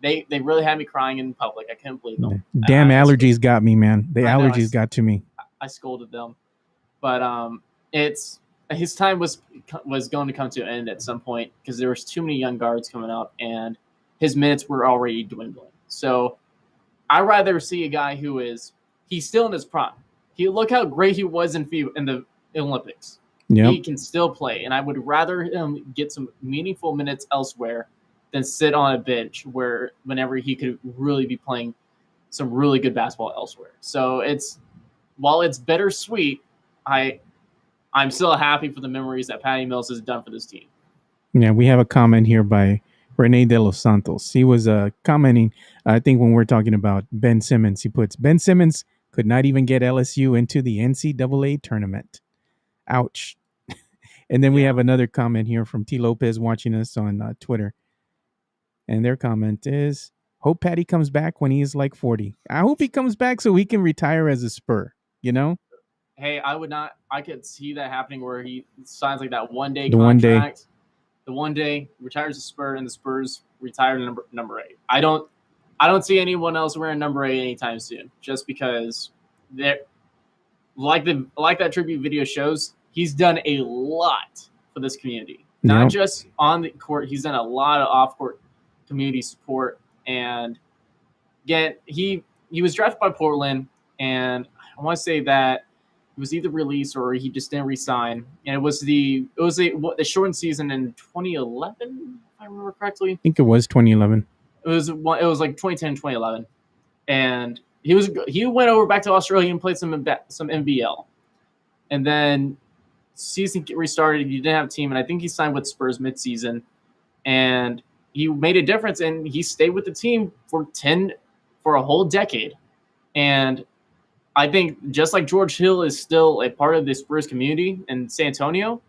They really had me crying in public. I couldn't believe them. Damn allergies got me, man. The allergies got to me. I scolded them, but his time was going to come to an end at some point because there was too many young guards coming up and his minutes were already dwindling. So I'd rather see a guy he's still in his prime. Look how great he was in the Olympics. Yep. He can still play, and I would rather him get some meaningful minutes elsewhere than sit on a bench whenever he could really be playing some really good basketball elsewhere. So while it's bittersweet, I'm still happy for the memories that Patty Mills has done for this team. Yeah, we have a comment here by Rene De Los Santos. He was commenting, I think when we're talking about Ben Simmons, he puts, Ben Simmons could not even get LSU into the NCAA tournament. Ouch. And then we have another comment here from T. Lopez watching us on Twitter. And their comment is, hope Patty comes back when he is like 40. I hope he comes back so he can retire as a Spur, Hey, I could see that happening where he signs like that one-day contract. The one day retires a Spur and the Spurs retire number 8. I don't see anyone else wearing number 8 anytime soon, just because they're like that tribute video shows, he's done a lot for this community. Not just on the court, he's done a lot of off-court community support. And again, he was drafted by Portland, and I want to say that it was either released or he just didn't resign. And it was the shortened season in 2011, if I remember correctly. I think it was 2011. like 2010, 2011, and he went over back to Australia and played some NBL, and then season restarted. He didn't have a team, and I think he signed with Spurs midseason, and he made a difference, and he stayed with the team for a whole decade, and I think just like George Hill is still a part of the Spurs community in San Antonio,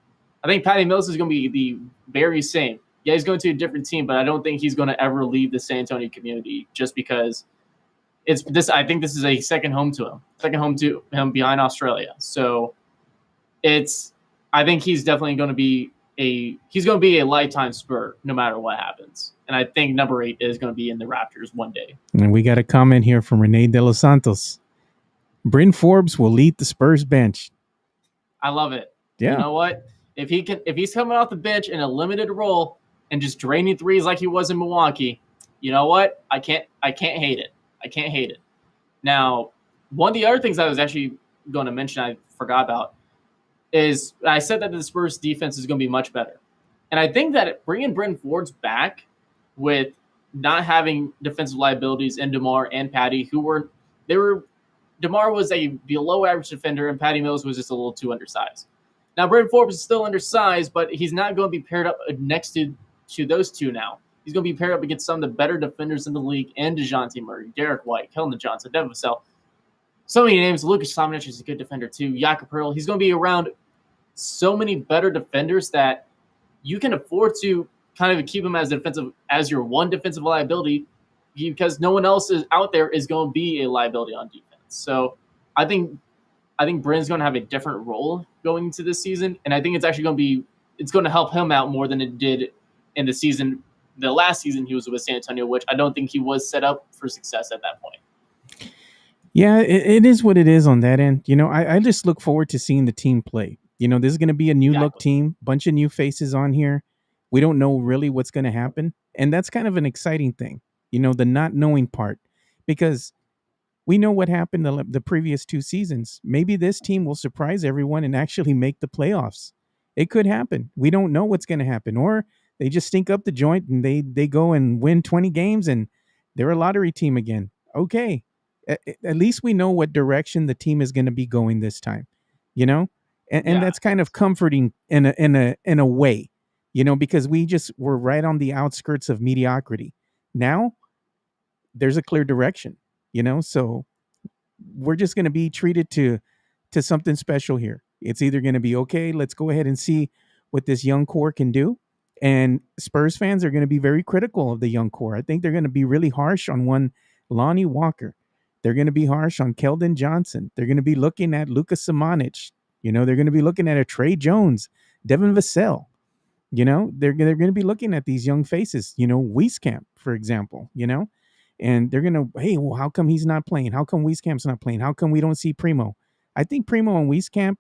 I think Patty Mills is going to be the very same. Yeah, he's going to a different team, but I don't think he's going to ever leave the San Antonio community just because it's this. I think this is a second home to him behind Australia. So I think he's definitely going to be a lifetime Spur no matter what happens. And I think number 8 is going to be in the Raptors one day. And we got a comment here from Renee De Los Santos. Bryn Forbes will lead the Spurs bench. I love it. Yeah. You know what? If he's coming off the bench in a limited role and just draining threes like he was in Milwaukee, you know what? I can't hate it. I can't hate it. Now, one of the other things I was actually going to mention I forgot about is I said that the Spurs defense is going to be much better. And I think that bringing Bryn Forbes back with not having defensive liabilities in DeMar and Patty, DeMar was a below average defender and Patty Mills was just a little too undersized. Now, Bryn Forbes is still undersized, but he's not going to be paired up next to those two now. He's going to be paired up against some of the better defenders in the league and DeJounte Murray, Derek White, Keldon Johnson, Devin Vassell. So many names. Lucas Tomlin is a good defender too. Jakob Poeltl. He's going to be around so many better defenders that you can afford to kind of keep him as your one defensive liability because no one else is out there is going to be a liability on defense. So I think Bryn's going to have a different role going into this season, and I think it's actually going to help him out more than it did in the last season he was with San Antonio, which I don't think he was set up for success at that point. Yeah, it is what it is on that end. I just look forward to seeing the team play. This is going to be a new look team, bunch of new faces on here. We don't know really what's going to happen, and that's kind of an exciting thing. The not knowing part, because we know what happened the previous 2 seasons. Maybe this team will surprise everyone and actually make the playoffs. It could happen. We don't know what's going to happen. Or they just stink up the joint and they go and win 20 games and they're a lottery team again. Okay. At least we know what direction the team is going to be going this time, and that's kind of comforting in a way, because we're right on the outskirts of mediocrity. Now there's a clear direction. So we're just going to be treated to something special here. It's either going to be, okay, let's go ahead and see what this young core can do. And Spurs fans are going to be very critical of the young core. I think they're going to be really harsh on one Lonnie Walker. They're going to be harsh on Keldon Johnson. They're going to be looking at Lucas Samanic. They're going to be looking at a Trey Jones, Devin Vassell. They're going to be looking at these young faces, Wieskamp, for example, and they're going to, hey, well, how come he's not playing? How come Wieskamp's not playing? How come we don't see Primo? I think Primo and Wieskamp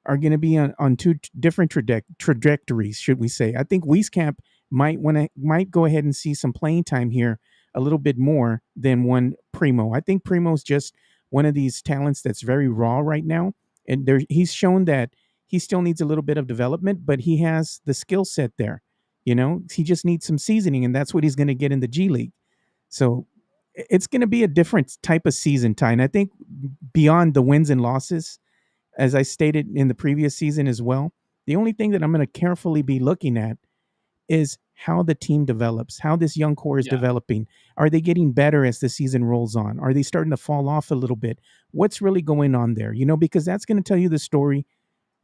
are going to be on 2 different trajectories, should we say. I think Wieskamp might go ahead and see some playing time here a little bit more than one Primo. I think Primo's just one of these talents that's very raw right now. And he's shown that he still needs a little bit of development, but he has the skill set there. He just needs some seasoning, and that's what he's going to get in the G League. So it's going to be a different type of season, Ty. And I think beyond the wins and losses, as I stated in the previous season as well, the only thing that I'm going to carefully be looking at is how the team develops, how this young core is developing. Are they getting better as the season rolls on? Are they starting to fall off a little bit? What's really going on there? Because that's going to tell you the story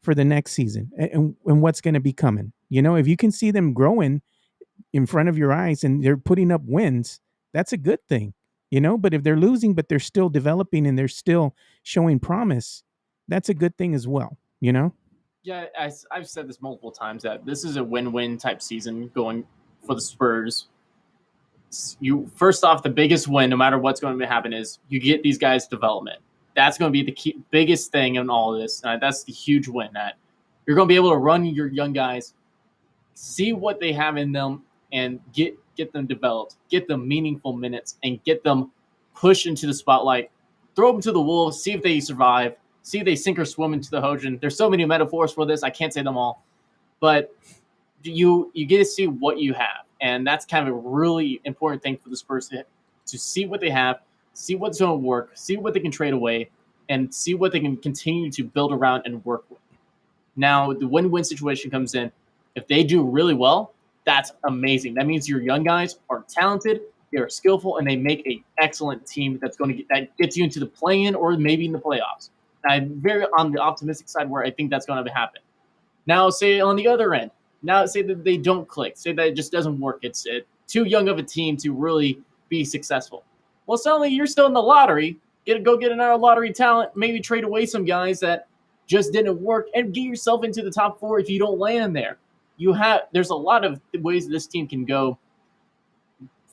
for the next season and what's going to be coming. If you can see them growing in front of your eyes and they're putting up wins, that's a good thing, but if they're losing, but they're still developing and they're still showing promise, that's a good thing as well, Yeah, I've said this multiple times that this is a win-win type season going for the Spurs. First off, the biggest win, no matter what's going to happen, is you get these guys' development. That's going to be the biggest thing in all of this. That's the huge win, that you're going to be able to run your young guys, see what they have in them, and get them developed, get them meaningful minutes, and get them pushed into the spotlight. Throw them to the wolves, see if they survive, see if they sink or swim into the ocean. There's so many metaphors for this, I can't say them all. But you get to see what you have. And that's kind of a really important thing for the Spurs to see what they have, see what's going to work, see what they can trade away, and see what they can continue to build around and work with. Now, the win-win situation comes in. If they do really well, that's amazing. That means your young guys are talented, they are skillful, and they make an excellent team that's going to that gets you into the play-in or maybe in the playoffs. I'm very on the optimistic side where I think that's going to happen. Now, say on the other end, now say that they don't click, say that it just doesn't work. It's too young of a team to really be successful. Well, suddenly you're still in the lottery. Go get another lottery talent. Maybe trade away some guys that just didn't work, and get yourself into the top 4 if you don't land there. There's a lot of ways this team can go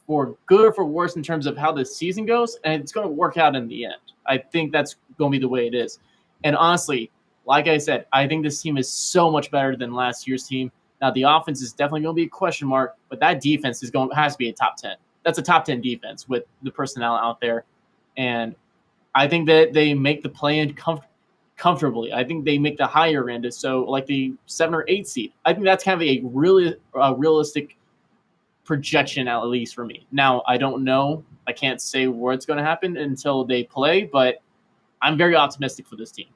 for good or for worse in terms of how the season goes, and it's going to work out in the end. I think that's going to be the way it is. And honestly, like I said, I think this team is so much better than last year's team. Now, the offense is definitely going to be a question mark, but that defense has to be a top 10. That's a top 10 defense with the personnel out there. And I think that they make the play-in comfortably. I think they make the higher end, so like the 7 or 8 seed. I think that's kind of a really realistic projection, at least for me. Now, I don't know. I can't say what's going to happen until they play, but I'm very optimistic for this team.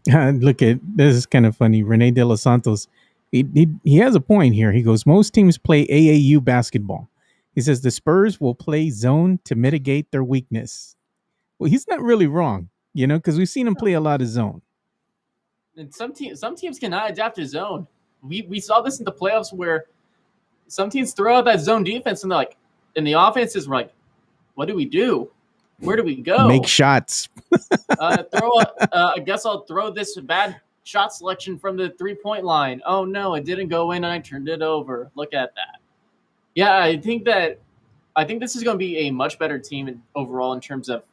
Look at this is kind of funny. Rene De Los Santos, he has a point here. He goes, most teams play AAU basketball. He says the Spurs will play zone to mitigate their weakness. Well, he's not really wrong, because we've seen him play a lot of zone. And some teams cannot adapt to zone. We saw this in the playoffs where some teams throw out that zone defense and they're like, and the offenses were like, what do we do? Where do we go? Make shots. I guess I'll throw this bad shot selection from the 3-point line. Oh no, it didn't go in and I turned it over. Look at that. Yeah, I think this is going to be a much better team overall in terms of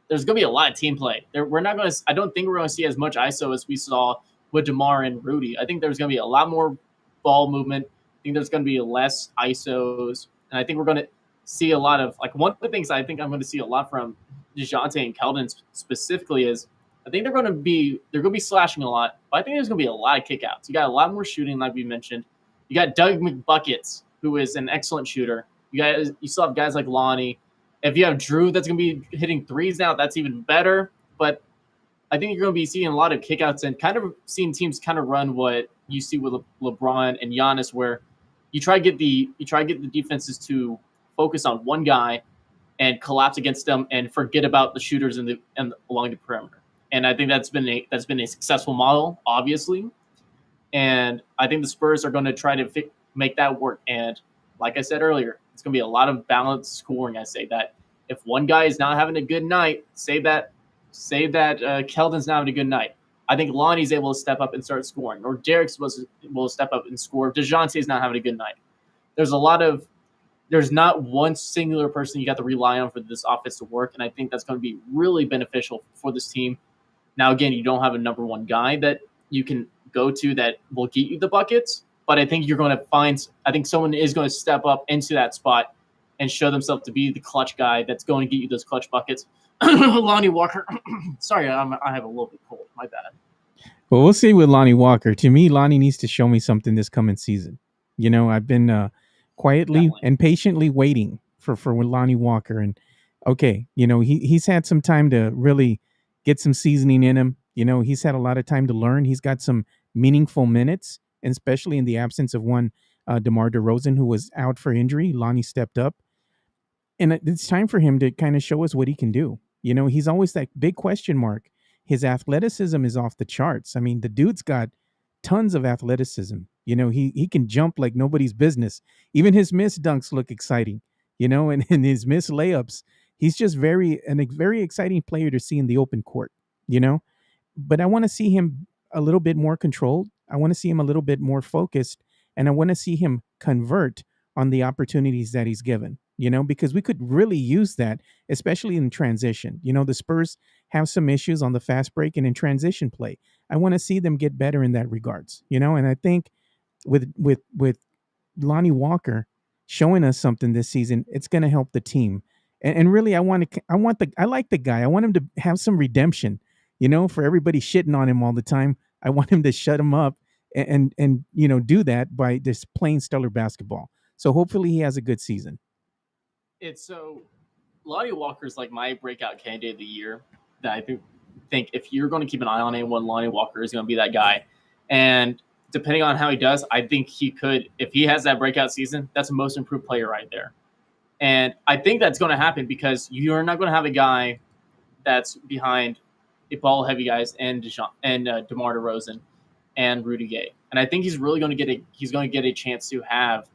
there's going to be a lot of team play. I don't think we're going to see as much ISO as we saw with DeMar and Rudy. I think there's going to be a lot more ball movement. I think there's going to be less ISOs, and I think we're going to see a lot of one of the things I think I'm going to see a lot from DeJounte and Keldon specifically is I think they're going to be slashing a lot, but I think there's going to be a lot of kickouts. You got a lot more shooting, like we mentioned. You got Doug McBuckets, who is an excellent shooter. You still have guys like Lonnie. If you have Drew, that's going to be hitting threes now. That's even better. But I think you're going to be seeing a lot of kickouts and kind of seeing teams kind of run what you see with LeBron and Giannis, where you try to get the defenses to focus on one guy and collapse against them and forget about the shooters and along the perimeter. And I think that's been a successful model, obviously. And I think the Spurs are going to try to make that work. And like I said earlier, it's going to be a lot of balanced scoring. I say that if one guy is not having a good night, say that Keldon's not having a good night. I think Lonnie's able to step up and start scoring, or Derek's will step up and score. If DeJounte's not having a good night, there's not one singular person you got to rely on for this offense to work, and I think that's going to be really beneficial for this team. Now, again, you don't have a number one guy that you can go to that will get you the buckets, but I think someone is going to step up into that spot and show themselves to be the clutch guy that's going to get you those clutch buckets. Lonnie Walker. Sorry, I have a little bit cold. My bad. Well, we'll see with Lonnie Walker. To me, Lonnie needs to show me something this coming season. I've been quietly Definitely. and patiently waiting for Lonnie Walker. And okay, he's had some time to really get some seasoning in him. He's had a lot of time to learn. He's got some meaningful minutes, and especially in the absence of one DeMar DeRozan, who was out for injury. Lonnie stepped up. And it's time for him to kind of show us what he can do. He's always that big question mark. His athleticism is off the charts. I mean, the dude's got tons of athleticism. He can jump like nobody's business. Even his missed dunks look exciting, and his missed layups. He's just very exciting player to see in the open court, But I want to see him a little bit more controlled. I want to see him a little bit more focused, and I want to see him convert on the opportunities that he's given, because we could really use that, especially in transition. The Spurs have some issues on the fast break and in transition play. I want to see them get better in that regards, and I think with Lonnie Walker showing us something this season, it's going to help the team. And really, I like the guy. I want him to have some redemption, for everybody shitting on him all the time. I want him to shut him up and do that by just playing stellar basketball. So hopefully he has a good season. It's so Lonnie Walker is like my breakout candidate of the year. That I think if you're going to keep an eye on anyone, Lonnie Walker is going to be that guy. And depending on how he does, I think he could. If he has that breakout season, that's a most improved player right there. And I think that's going to happen because you're not going to have a guy that's behind a ball heavy guys and DeMar DeRozan and Rudy Gay. And I think he's really going to get a chance to have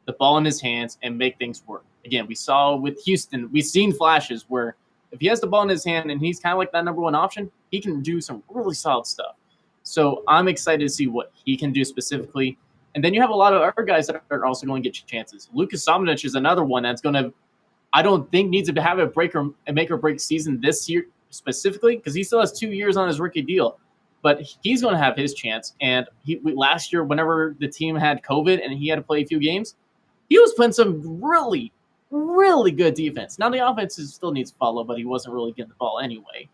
the ball in his hands and make things work. Again, we saw with Houston, we've seen flashes where if he has the ball in his hand and he's kind of like that number one option, he can do some really solid stuff. So I'm excited to see what he can do specifically. And then you have a lot of other guys that are also going to get chances. Luka Samanic is another one that's going to, I don't think needs to have a make or break season this year specifically because he still has 2 years on his rookie deal. But he's going to have his chance. And last year, whenever the team had COVID and he had to play a few games, he was playing some really, really good defense. Now, the offense still needs to follow, but he wasn't really getting the ball anyway.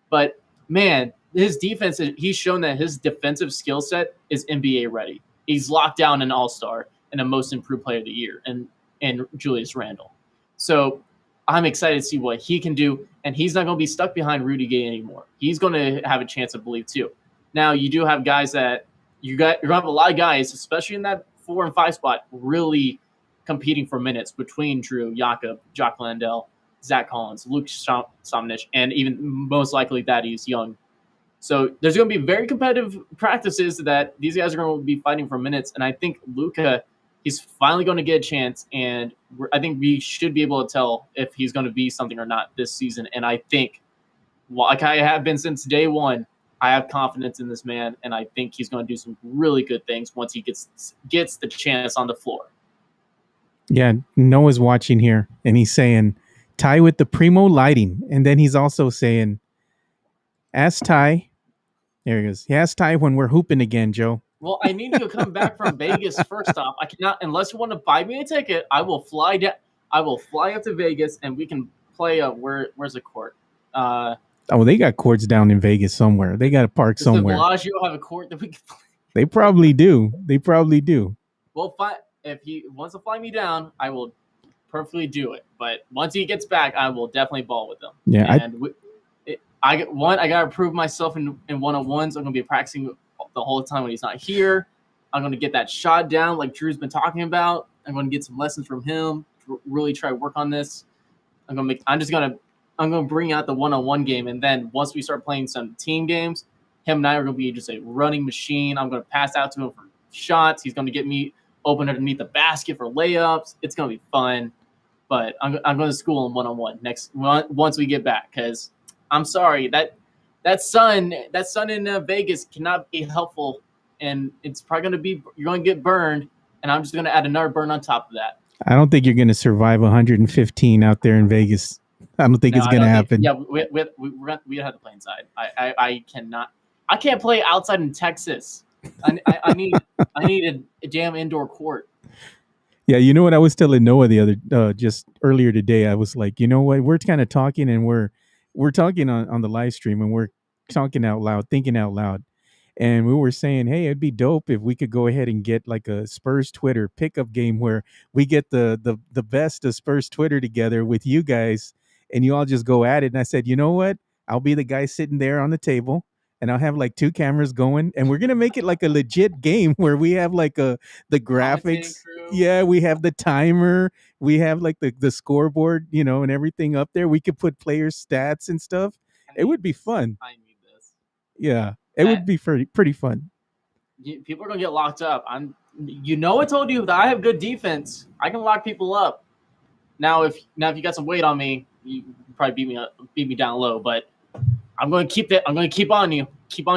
But, man, his defense, he's shown that his defensive skill set is NBA ready. He's locked down an all-star and a most improved player of the year and Julius Randle. So I'm excited to see what he can do, and he's not going to be stuck behind Rudy Gay anymore. He's going to have a chance, I believe, too. Now, you do have guys that you're going to have a lot of guys, especially in that 4 and 5 spot, really competing for minutes between Drew, Jakob, Jock Landell, Zach Collins, Luke Somnich, and even most likely Thaddeus Young. So there's going to be very competitive practices that these guys are going to be fighting for minutes. And I think Luka, he's finally going to get a chance. And I think we should be able to tell if he's going to be something or not this season. And I think, like I have been since day one, I have confidence in this man. And I think he's going to do some really good things once he gets the chance on the floor. Yeah, Noah's watching here, and he's saying, Ty with the primo lighting. And then he's also saying, ask Ty. There he goes. He asked Ty when we're hooping again, Joe. Well, I need to come back from Vegas first off. I cannot, unless you want to buy me a ticket, I will fly down. I will fly up to Vegas, and we can play where's the court? They got courts down in Vegas somewhere. They got a park somewhere. Does the Bellagio have a court that we can play? They probably do. Well, if he wants to fly me down, I will perfectly do it. But once he gets back, I will definitely ball with him. Yeah, and I got to prove myself in one-on-ones. I'm going to be practicing the whole time when he's not here. I'm going to get that shot down like Drew's been talking about. I'm going to get some lessons from him. Really try to work on this. I'm going to bring out the one-on-one game, and then once we start playing some team games, him and I are going to be just a running machine. I'm going to pass out to him for shots. He's going to get me open underneath the basket for layups. It's going to be fun. But I'm going to school him one-on-one once we get back because I'm sorry that sun in Vegas cannot be helpful, and it's probably going to be you're going to get burned, and I'm just going to add another burn on top of that. I don't think you're going to survive 115 out there in Vegas. I don't think it's going to happen. Yeah, we have to play inside. I cannot. I can't play outside in Texas. I need a damn indoor court. Yeah, you know what I was telling Noah the other just earlier today. I was like, you know what, we're kind of talking, and we're talking on the live stream, and we're talking out loud, thinking out loud. And we were saying, hey, it'd be dope if we could go ahead and get like a Spurs Twitter pickup game where we get the best of Spurs Twitter together with you guys, and you all just go at it. And I said, you know what? I'll be the guy sitting there on the table, and I'll have like 2 cameras going, and we're gonna make it like a legit game where we have like the graphics. Yeah, we have the timer, we have like the scoreboard, and everything up there. We could put players' stats and stuff. It would be fun. I need this. Yeah, it would be pretty fun. People are gonna get locked up. I told you that I have good defense. I can lock people up. Now, if you got some weight on me, you probably beat me down low. But I'm going to keep that. I'm going to keep on you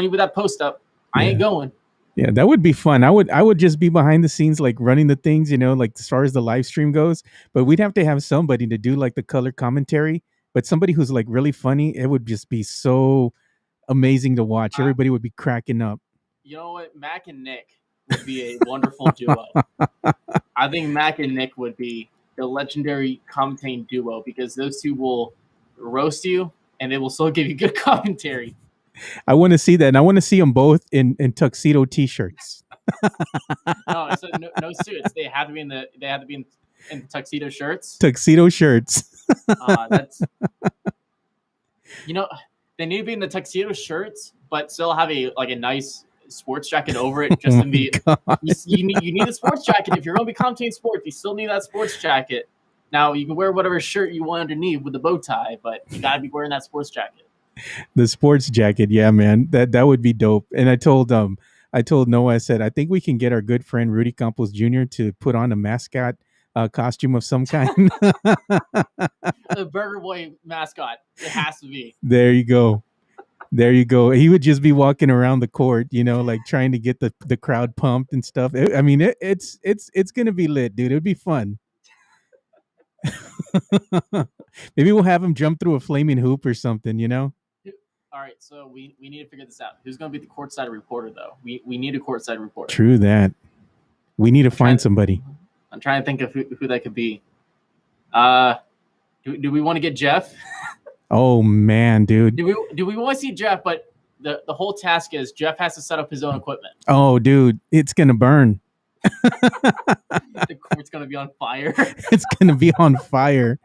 with that post up. I ain't going. Yeah, that would be fun. I would just be behind the scenes, like running the things, like as far as the live stream goes. But we'd have to have somebody to do like the color commentary. But somebody who's like really funny. It would just be so amazing to watch. Everybody would be cracking up. You know what? Mac and Nick would be a wonderful duo. I think Mac and Nick would be the legendary commentating duo because those two will roast you and they will still give you good commentary. I want to see that. And I want to see them both in tuxedo T-shirts. No, so no suits. They have to be in the tuxedo shirts. Tuxedo shirts. That's they need to be in the tuxedo shirts, but still have a nice sports jacket over it, just Oh to my be. God. You need a sports jacket if you're going to be commentating sports. You still need that sports jacket. Now you can wear whatever shirt you want underneath with the bow tie, but you got to be wearing that sports jacket. The sports jacket, yeah, man, that would be dope. And I told Noah, I said, I think we can get our good friend Rudy Campos Jr. to put on a mascot costume of some kind. The Burger Boy mascot, it has to be. There you go. There you go. He would just be walking around the court, like trying to get the crowd pumped and stuff. I mean, it's gonna be lit, dude. It would be fun. Maybe we'll have him jump through a flaming hoop or something. All right, so we need to figure this out. Who's going to be the courtside reporter, though? We need a courtside reporter. True that. We need to find somebody. I'm trying to think of who that could be. Do we want to get Jeff? Oh man, dude. Do we want to see Jeff? But the whole task is Jeff has to set up his own equipment. Oh, dude, it's gonna burn. The court's gonna be on fire. It's gonna be on fire.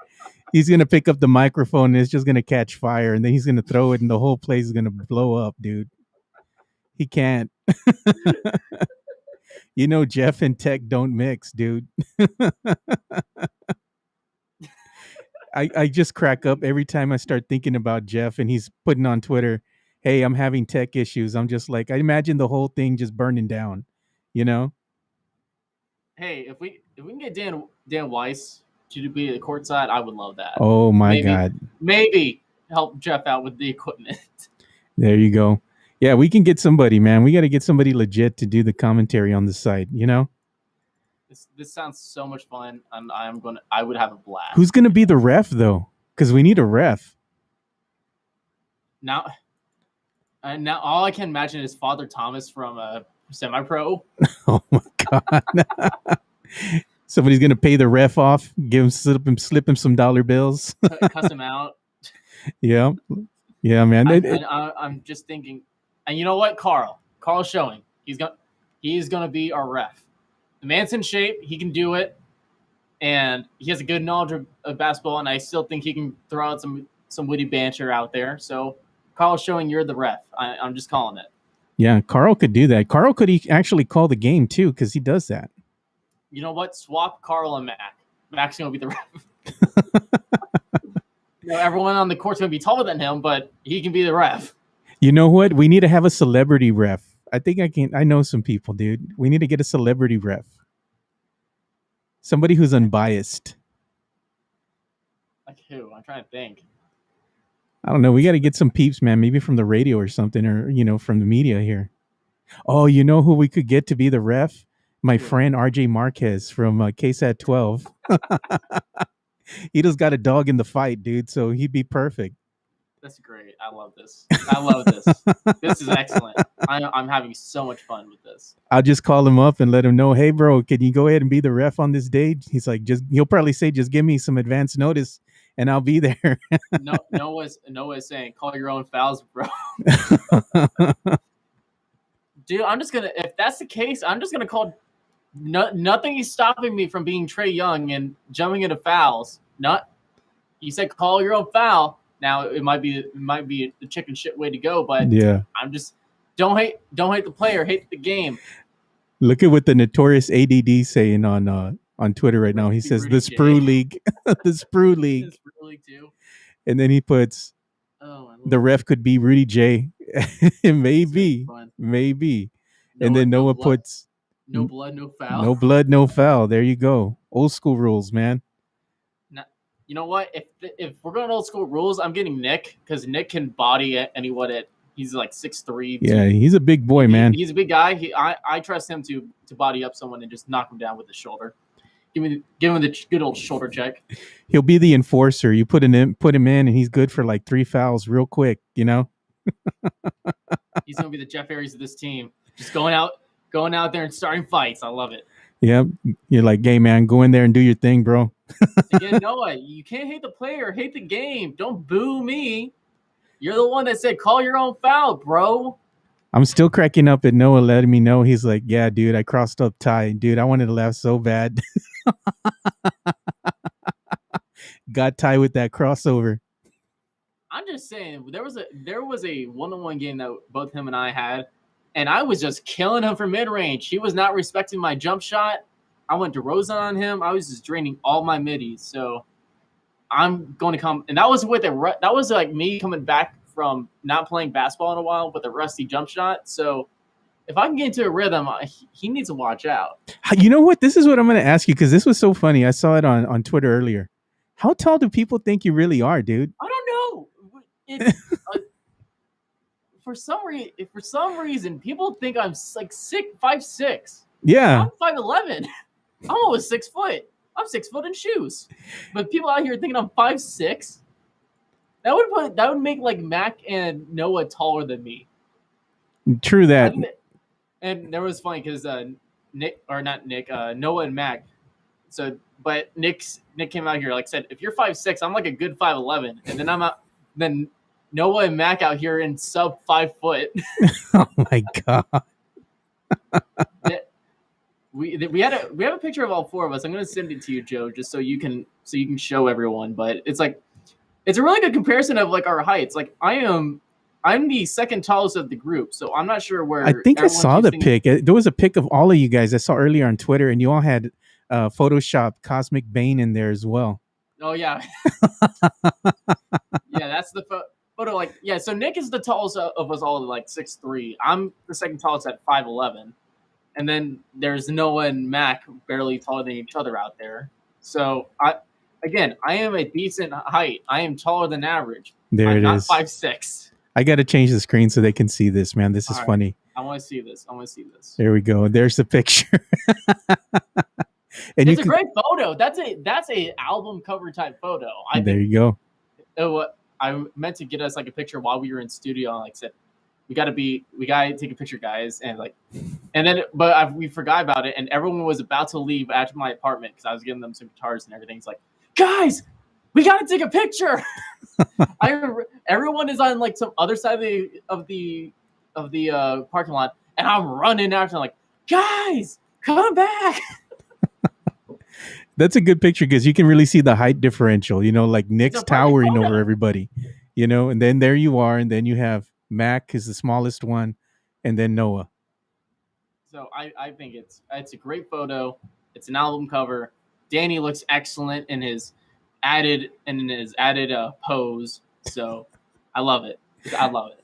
He's gonna pick up the microphone and it's just gonna catch fire, and then he's gonna throw it, and the whole place is gonna blow up, dude. He can't. Jeff and tech don't mix, dude. I just crack up every time I start thinking about Jeff and he's putting on Twitter, "Hey, I'm having tech issues." I'm just like, I imagine the whole thing just burning down, Hey, if we can get Dan Weiss to be the courtside, I would love that. Oh my God. Maybe help Jeff out with the equipment. There you go. Yeah, we can get somebody, man. We got to get somebody legit to do the commentary on the site, This sounds so much fun, and I would have a blast. Who's gonna be the ref though? Because we need a ref. Now all I can imagine is Father Thomas from Semi-Pro. Oh my God! Somebody's gonna pay the ref off, slip him some dollar bills, cuss him out. Yeah, man. I'm just thinking, and you know what, Carl Showing, he's gonna be our ref. The man's in shape. He can do it. And he has a good knowledge of basketball, and I still think he can throw out some witty banter out there. So, Carl Showing, you're the ref. I'm just calling it. Yeah, Carl could do that. Carl could actually call the game, too, because he does that. You know what? Swap Carl and Mac. Mac's going to be the ref. Everyone on the court's going to be taller than him, but he can be the ref. You know what? We need to have a celebrity ref. I think I know some people, dude. We need to get a celebrity ref. Somebody who's unbiased. Like who? I'm trying to think. I don't know. We got to get some peeps, man. Maybe from the radio or something, or, from the media here. Oh, you know who we could get to be the ref? My friend RJ Marquez from KSAT 12. He just got a dog in the fight, dude. So he'd be perfect. That's great. I love this. This is excellent. I'm having so much fun with this. I'll just call him up and let him know, hey, bro, can you go ahead and be the ref on this day? He's like, he'll probably say, just give me some advance notice and I'll be there. Noah's saying, call your own fouls, bro. Dude, if that's the case, I'm just going to call. Nothing is stopping me from being Trae Young and jumping into fouls. You said call your own foul. Now it might be the chicken shit way to go, but yeah, I'm just don't hate the player, hate the game. Look at what the notorious ADD saying on Twitter right now. He says the Sprue League, the Sprue League, the Sprue League too. And then he puts the ref could be Rudy J. maybe. And then Noah puts no blood, no foul. No blood, no foul. There you go. Old school rules, man. You know what? If we're going old school rules, I'm getting Nick, because Nick can body anyone he's like 6'3". Yeah, he's a big boy, man. He's a big guy. I trust him to body up someone and just knock him down with his shoulder. Give him the good old shoulder check. He'll be the enforcer. You put him in, and he's good for like 3 fouls real quick. He's gonna be the Jeff Harris of this team. Just going out there and starting fights. I love it. Yeah, you're like, hey man, go in there and do your thing, bro. Again, Noah, you can't hate the player, hate the game. Don't boo me. You're the one that said call your own foul, bro. I'm still cracking up at Noah letting me know. He's like, yeah, dude, I crossed up Ty. Dude, I wanted to laugh so bad. Got Ty with that crossover. I'm just saying there was a one-on-one game that both him and I had, and I was just killing him from mid-range. He was not respecting my jump shot. I went to Rosa on him. I was just draining all my middies. So I'm going to come, and that was that was like me coming back from not playing basketball in a while with a rusty jump shot. So if I can get into a rhythm, he needs to watch out. You know what? This is what I'm going to ask you because this was so funny. I saw it on Twitter earlier. How tall do people think you really are, dude? I don't know. It's, for some reason, people think I'm like 5'6". Yeah, I'm 5'11". I'm almost 6 foot. I'm 6 foot in shoes. But people out here thinking I'm 5'6". That would make like Mac and Noah taller than me. true that. And that was funny because Noah and Mac. So, but Nick came out here like said, if you're 5'6", I'm like a good 5'11", and then Noah and Mac out here in sub 5 foot. Oh my god. We have a picture of all four of us. I'm gonna send it to you, Joe, just so you can show everyone. But it's a really good comparison of like our heights. Like I'm the second tallest of the group, so I'm not sure where. I think I saw the pic. There was a pic of all of you guys I saw earlier on Twitter, and you all had Photoshop Cosmic Bane in there as well. Oh yeah, yeah, that's the photo. Like yeah, so Nick is the tallest of us all, like 6'3". I'm the second tallest at 5'11". And then there's Noah and Mac barely taller than each other out there. So I am a decent height. I am taller than average. I'm not 5'6". I got to change the screen so they can see this, man. This is funny. I want to see this. There we go. There's the picture. And it's a great photo. That's a album cover type photo. There you go. I meant to get us like a picture while we were in studio. Like I said, we gotta take a picture, guys, but we forgot about it, and everyone was about to leave after my apartment because I was giving them some guitars and everything. It's like, guys, we gotta take a picture. Everyone is on like some other side of the parking lot, and I'm running after them like, guys, come back. That's a good picture because you can really see the height differential. Like Nick's towering over everybody. And then there you are, and then you have Mac is the smallest one, and then Noah. So I think it's a great photo. It's an album cover. Danny looks excellent in his added pose. So I love it.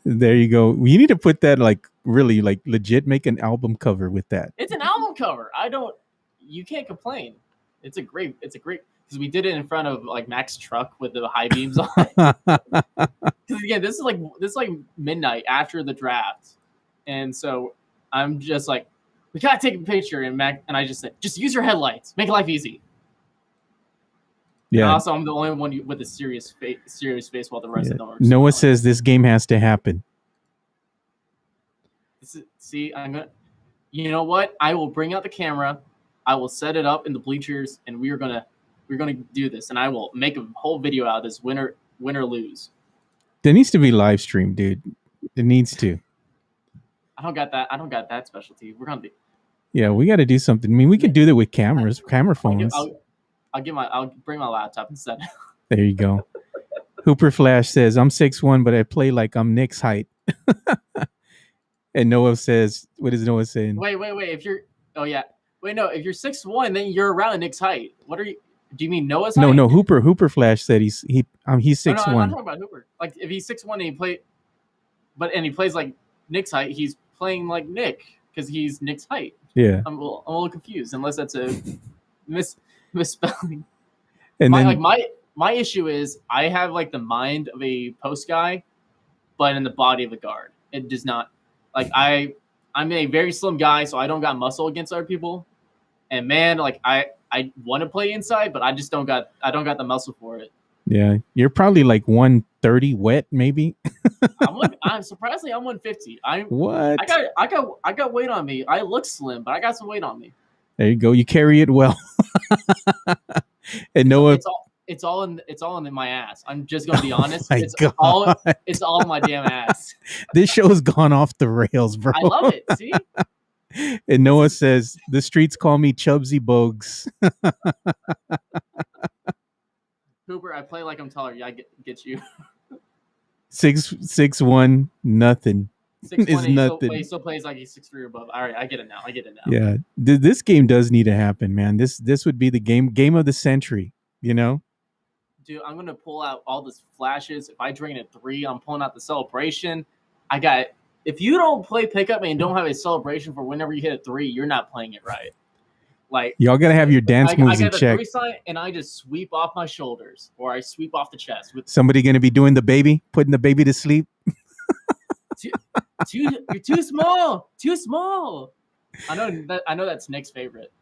There you go. You need to put that like really like legit make an album cover with that. It's an album cover. You can't complain. It's a great because we did it in front of like Mac's truck with the high beams on it. Because again, this is like midnight after the draft, and so I'm just like, we gotta take a picture. And Mac and I just said, just use your headlights, make life easy. Yeah. And also, I'm the only one with a serious face while the rest of them are. Noah says this game has to happen. I'm gonna. You know what? I will bring out the camera. I will set it up in the bleachers, and we're gonna do this, and I will make a whole video out of this, win or lose. There needs to be live stream, dude. It needs to. I don't got that specialty. We're gonna be. Yeah, we got to do something. I mean, we could do that with camera phones. I'll bring my laptop instead. There you go. Hooper Flash says, "I'm 6'1", but I play like I'm Nick's height." And Noah says, "What is Noah saying?" Wait. If you're, if you're 6'1", then you're around Nick's height. What are you? Do you mean Noah's height? No. Hooper Flash said he's 6'1". I'm not talking about Hooper. Like if he's 6'1" and he plays like Nick's height, he's playing like Nick because he's Nick's height. Yeah. I'm a little confused unless that's a misspelling. And my issue is I have like the mind of a post guy, but in the body of a guard. It does not like I'm a very slim guy, so I don't got muscle against other people. And man, like I want to play inside, but I just don't got the muscle for it. Yeah, you're probably like 130 wet, maybe. I'm surprisingly I'm 150. What? I got weight on me. I look slim, but I got some weight on me. There you go. You carry it well. And Noah, it's all in my ass. I'm just gonna be honest. My God. It's all in my damn ass. This show's gone off the rails, bro. I love it. See, And Noah says the streets call me Chubsy Bogues. Hooper, I play like I'm taller. Yeah, I get you. 6'1", nothing. 6'1", Is nothing. he still plays like he's 6'3" or above. All right, I get it now. Yeah, this game does need to happen, man. This would be the game of the century. You know. Dude, I'm gonna pull out all these flashes. If I drain a 3, I'm pulling out the celebration. I got. If you don't play pickup and don't have a celebration for whenever you hit a 3, you're not playing it right. Like, y'all gotta have your dance moves in check. I got a 3 sign and I just sweep off my shoulders or I sweep off the chest. Somebody gonna be doing the baby, putting the baby to sleep. You're too small. Too small. I know that's Nick's favorite.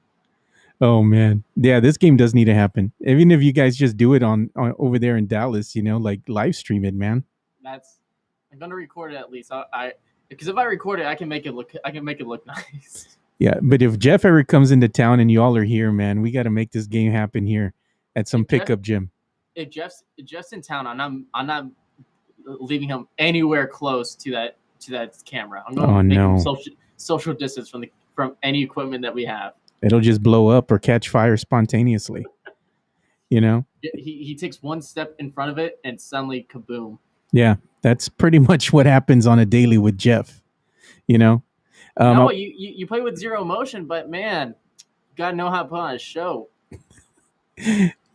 Oh man, yeah, this game does need to happen. Even if you guys just do it on over there in Dallas, you know, like live stream it, man. I'm gonna record it at least. Because if I record it, I can make it look nice. Yeah, but if Jeff ever comes into town and y'all are here, man, we got to make this game happen here at some pickup gym. If Jeff's in town, I'm not leaving him anywhere close to that camera. I'm going to make him social distance from any equipment that we have. It'll just blow up or catch fire spontaneously. You know? He takes one step in front of it and suddenly kaboom. Yeah, that's pretty much what happens on a daily with Jeff. You know? No, you play with zero motion, but man, you gotta know how to put on a show.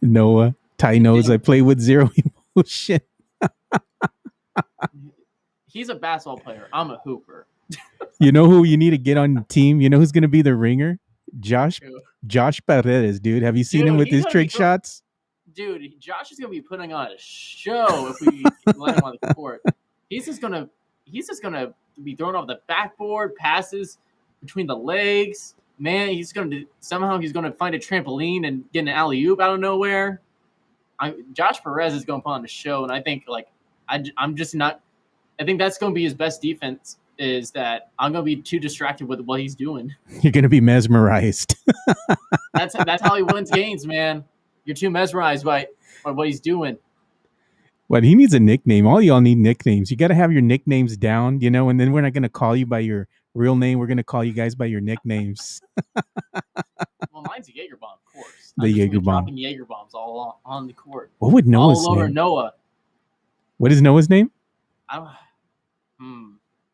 Noah, Ty knows I play with zero emotion. He's a basketball player. I'm a hooper. You know who you need to get on the team? You know who's going to be the ringer? Josh Paredes, dude. Have you seen him with his trick shots? Dude, Josh is going to be putting on a show if we let him on the court. He's just going to be throwing off the backboard, passes between the legs. Man, he's going to find a trampoline and get an alley-oop out of nowhere. Josh Perez is going to put on a show, and I think I'm just not. I think that's going to be his best defense. Is that I'm going to be too distracted with what he's doing. You're going to be mesmerized. That's how he wins games, man. You're too mesmerized by what he's doing. Well, he needs a nickname. All y'all need nicknames. You got to have your nicknames down, you know, and then we're not going to call you by your real name. We're going to call you guys by your nicknames. Well, mine's a Jaeger bomb, of course. The Jaeger bomb. Dropping Jaeger bombs all on the court. What would Noah's all over name? Noah. What is Noah's name?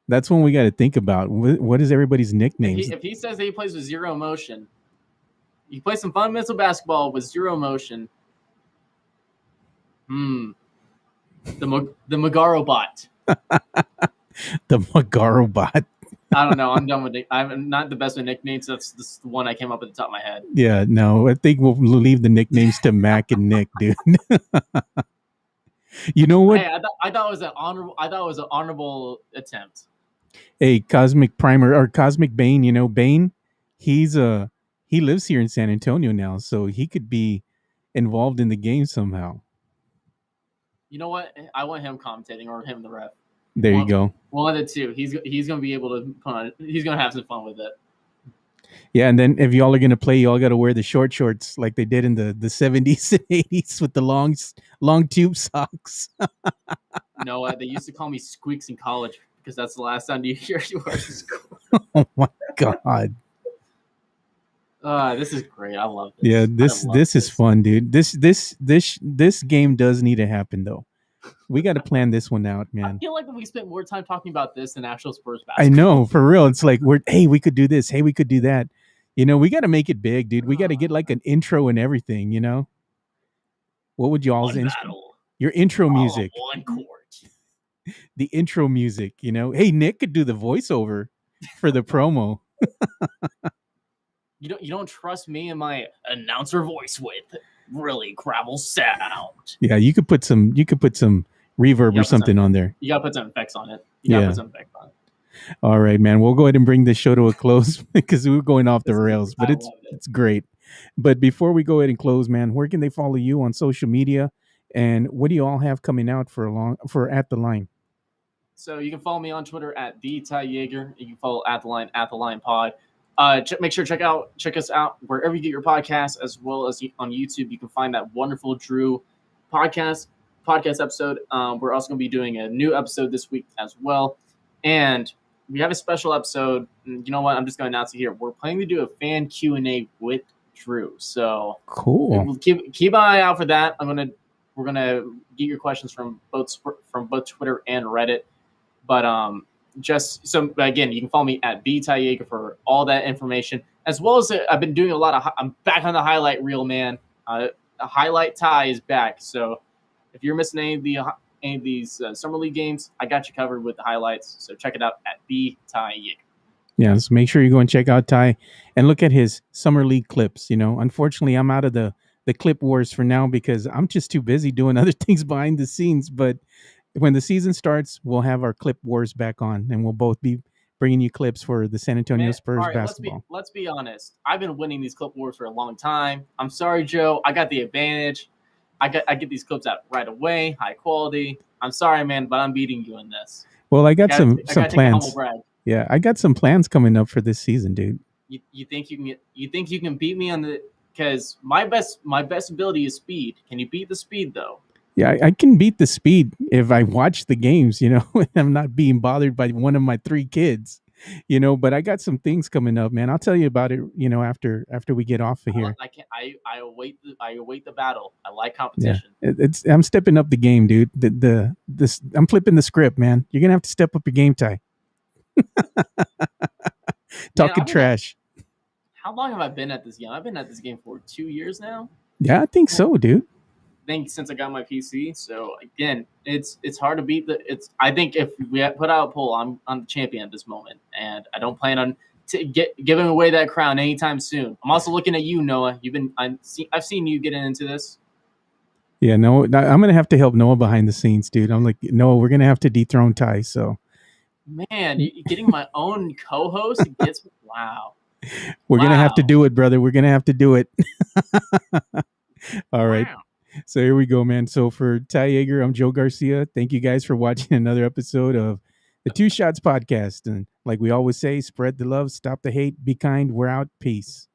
That's one we got to think about. What is everybody's nicknames? If he says that he plays with zero motion, he plays some fundamental basketball with zero motion. The Magaro bot. The Magaro bot. I don't know. I'm done with it. I'm not the best with nicknames. That's the one I came up at the top of my head. Yeah, no, I think we'll leave the nicknames to Mac and Nick, dude. You know what? Hey, I thought it was an honorable attempt. Hey, Cosmic Primer or Cosmic Bane, you know, Bane, he lives here in San Antonio now, so he could be involved in the game somehow. You know what? I want him commentating or him the ref. There you go. One of the two. He's going to be able to put on. He's going to have some fun with it. Yeah, and then if y'all are going to play, y'all got to wear the short shorts like they did in the 70s and 80s with the long tube socks. No, they used to call me Squeaks in college because that's the last time you hear you were in school. Oh my God. This is great. I love this. Yeah, this is fun, dude. This game does need to happen though. We got to plan this one out, man. I feel like we spent more time talking about this than actual Spurs basketball. I know, for real. It's like we could do this. Hey, we could do that. You know, we got to make it big, dude. We got to get like an intro and everything. You know, what would y'all's your intro music? One court. The intro music. You know, hey, Nick could do the voiceover for the promo. You don't trust me and my announcer voice with really gravel sound. Yeah, you could put some reverb or something on there. You gotta put some effects on it. Put some effects on it. All right, man. We'll go ahead and bring this show to a close because we're going off the rails, but it's great. But before we go ahead and close, man, where can they follow you on social media? And what do you all have coming out for At the Line? So you can follow me on Twitter at the Ty Jager. You can follow At the Line Pod. Make sure to check us out wherever you get your podcasts, as well as on YouTube. You can find that wonderful Drew podcast episode. We're also going to be doing a new episode this week as well, and we have a special episode. You know what? I'm just going to announce it here. We're planning to do a fan Q&A with Drew, so Cool. keep an eye out for that. We're gonna get your questions from both Twitter and Reddit, but just so again, you can follow me at Ty Jager for all that information, as well as I've been doing a lot of. I'm back on the highlight reel, man. Highlight Ty is back, so if you're missing any of these summer league games, I got you covered with the highlights. So check it out at Ty Jager. Yeah, so make sure you go and check out Ty and look at his summer league clips. Unfortunately, I'm out of the clip wars for now because I'm just too busy doing other things behind the scenes. But when the season starts, we'll have our clip wars back on, and we'll both be bringing you clips for the San Antonio Spurs all right, basketball. Let's be honest. I've been winning these clip wars for a long time. I'm sorry, Joe. I got the advantage. I get these clips out right away, high quality. I'm sorry, man, but I'm beating you in this. Well, I got some plans. Brag. Yeah, I got some plans coming up for this season, dude. You think you can beat me on the because my best ability is speed. Can you beat the speed though? Yeah, I can beat the speed if I watch the games, and I'm not being bothered by one of my 3 kids, but I got some things coming up, man. I'll tell you about it, after we get off of here. I await the battle. I like competition. Yeah, I'm stepping up the game, dude. I'm flipping the script, man. You're going to have to step up your game, Ty. Talking trash. How long have I been at this game? I've been at this game for 2 years now. Yeah, I think so, dude. I think since I got my PC. So again, it's hard to beat I think if we put out a poll, I'm the champion at this moment, and I don't plan on giving away that crown anytime soon. I'm also looking at you, Noah. I've seen you getting into this. Yeah, no, I'm gonna have to help Noah behind the scenes, dude. I'm like, Noah, we're gonna have to dethrone Ty. So, man, getting my own co-host gets wow. We're gonna have to do it, brother. We're gonna have to do it. All right. So here we go, man. So for Ty Jager, I'm Joe Garcia. Thank you guys for watching another episode of the Two Shots Podcast. And like we always say, spread the love, stop the hate, be kind. We're out. Peace.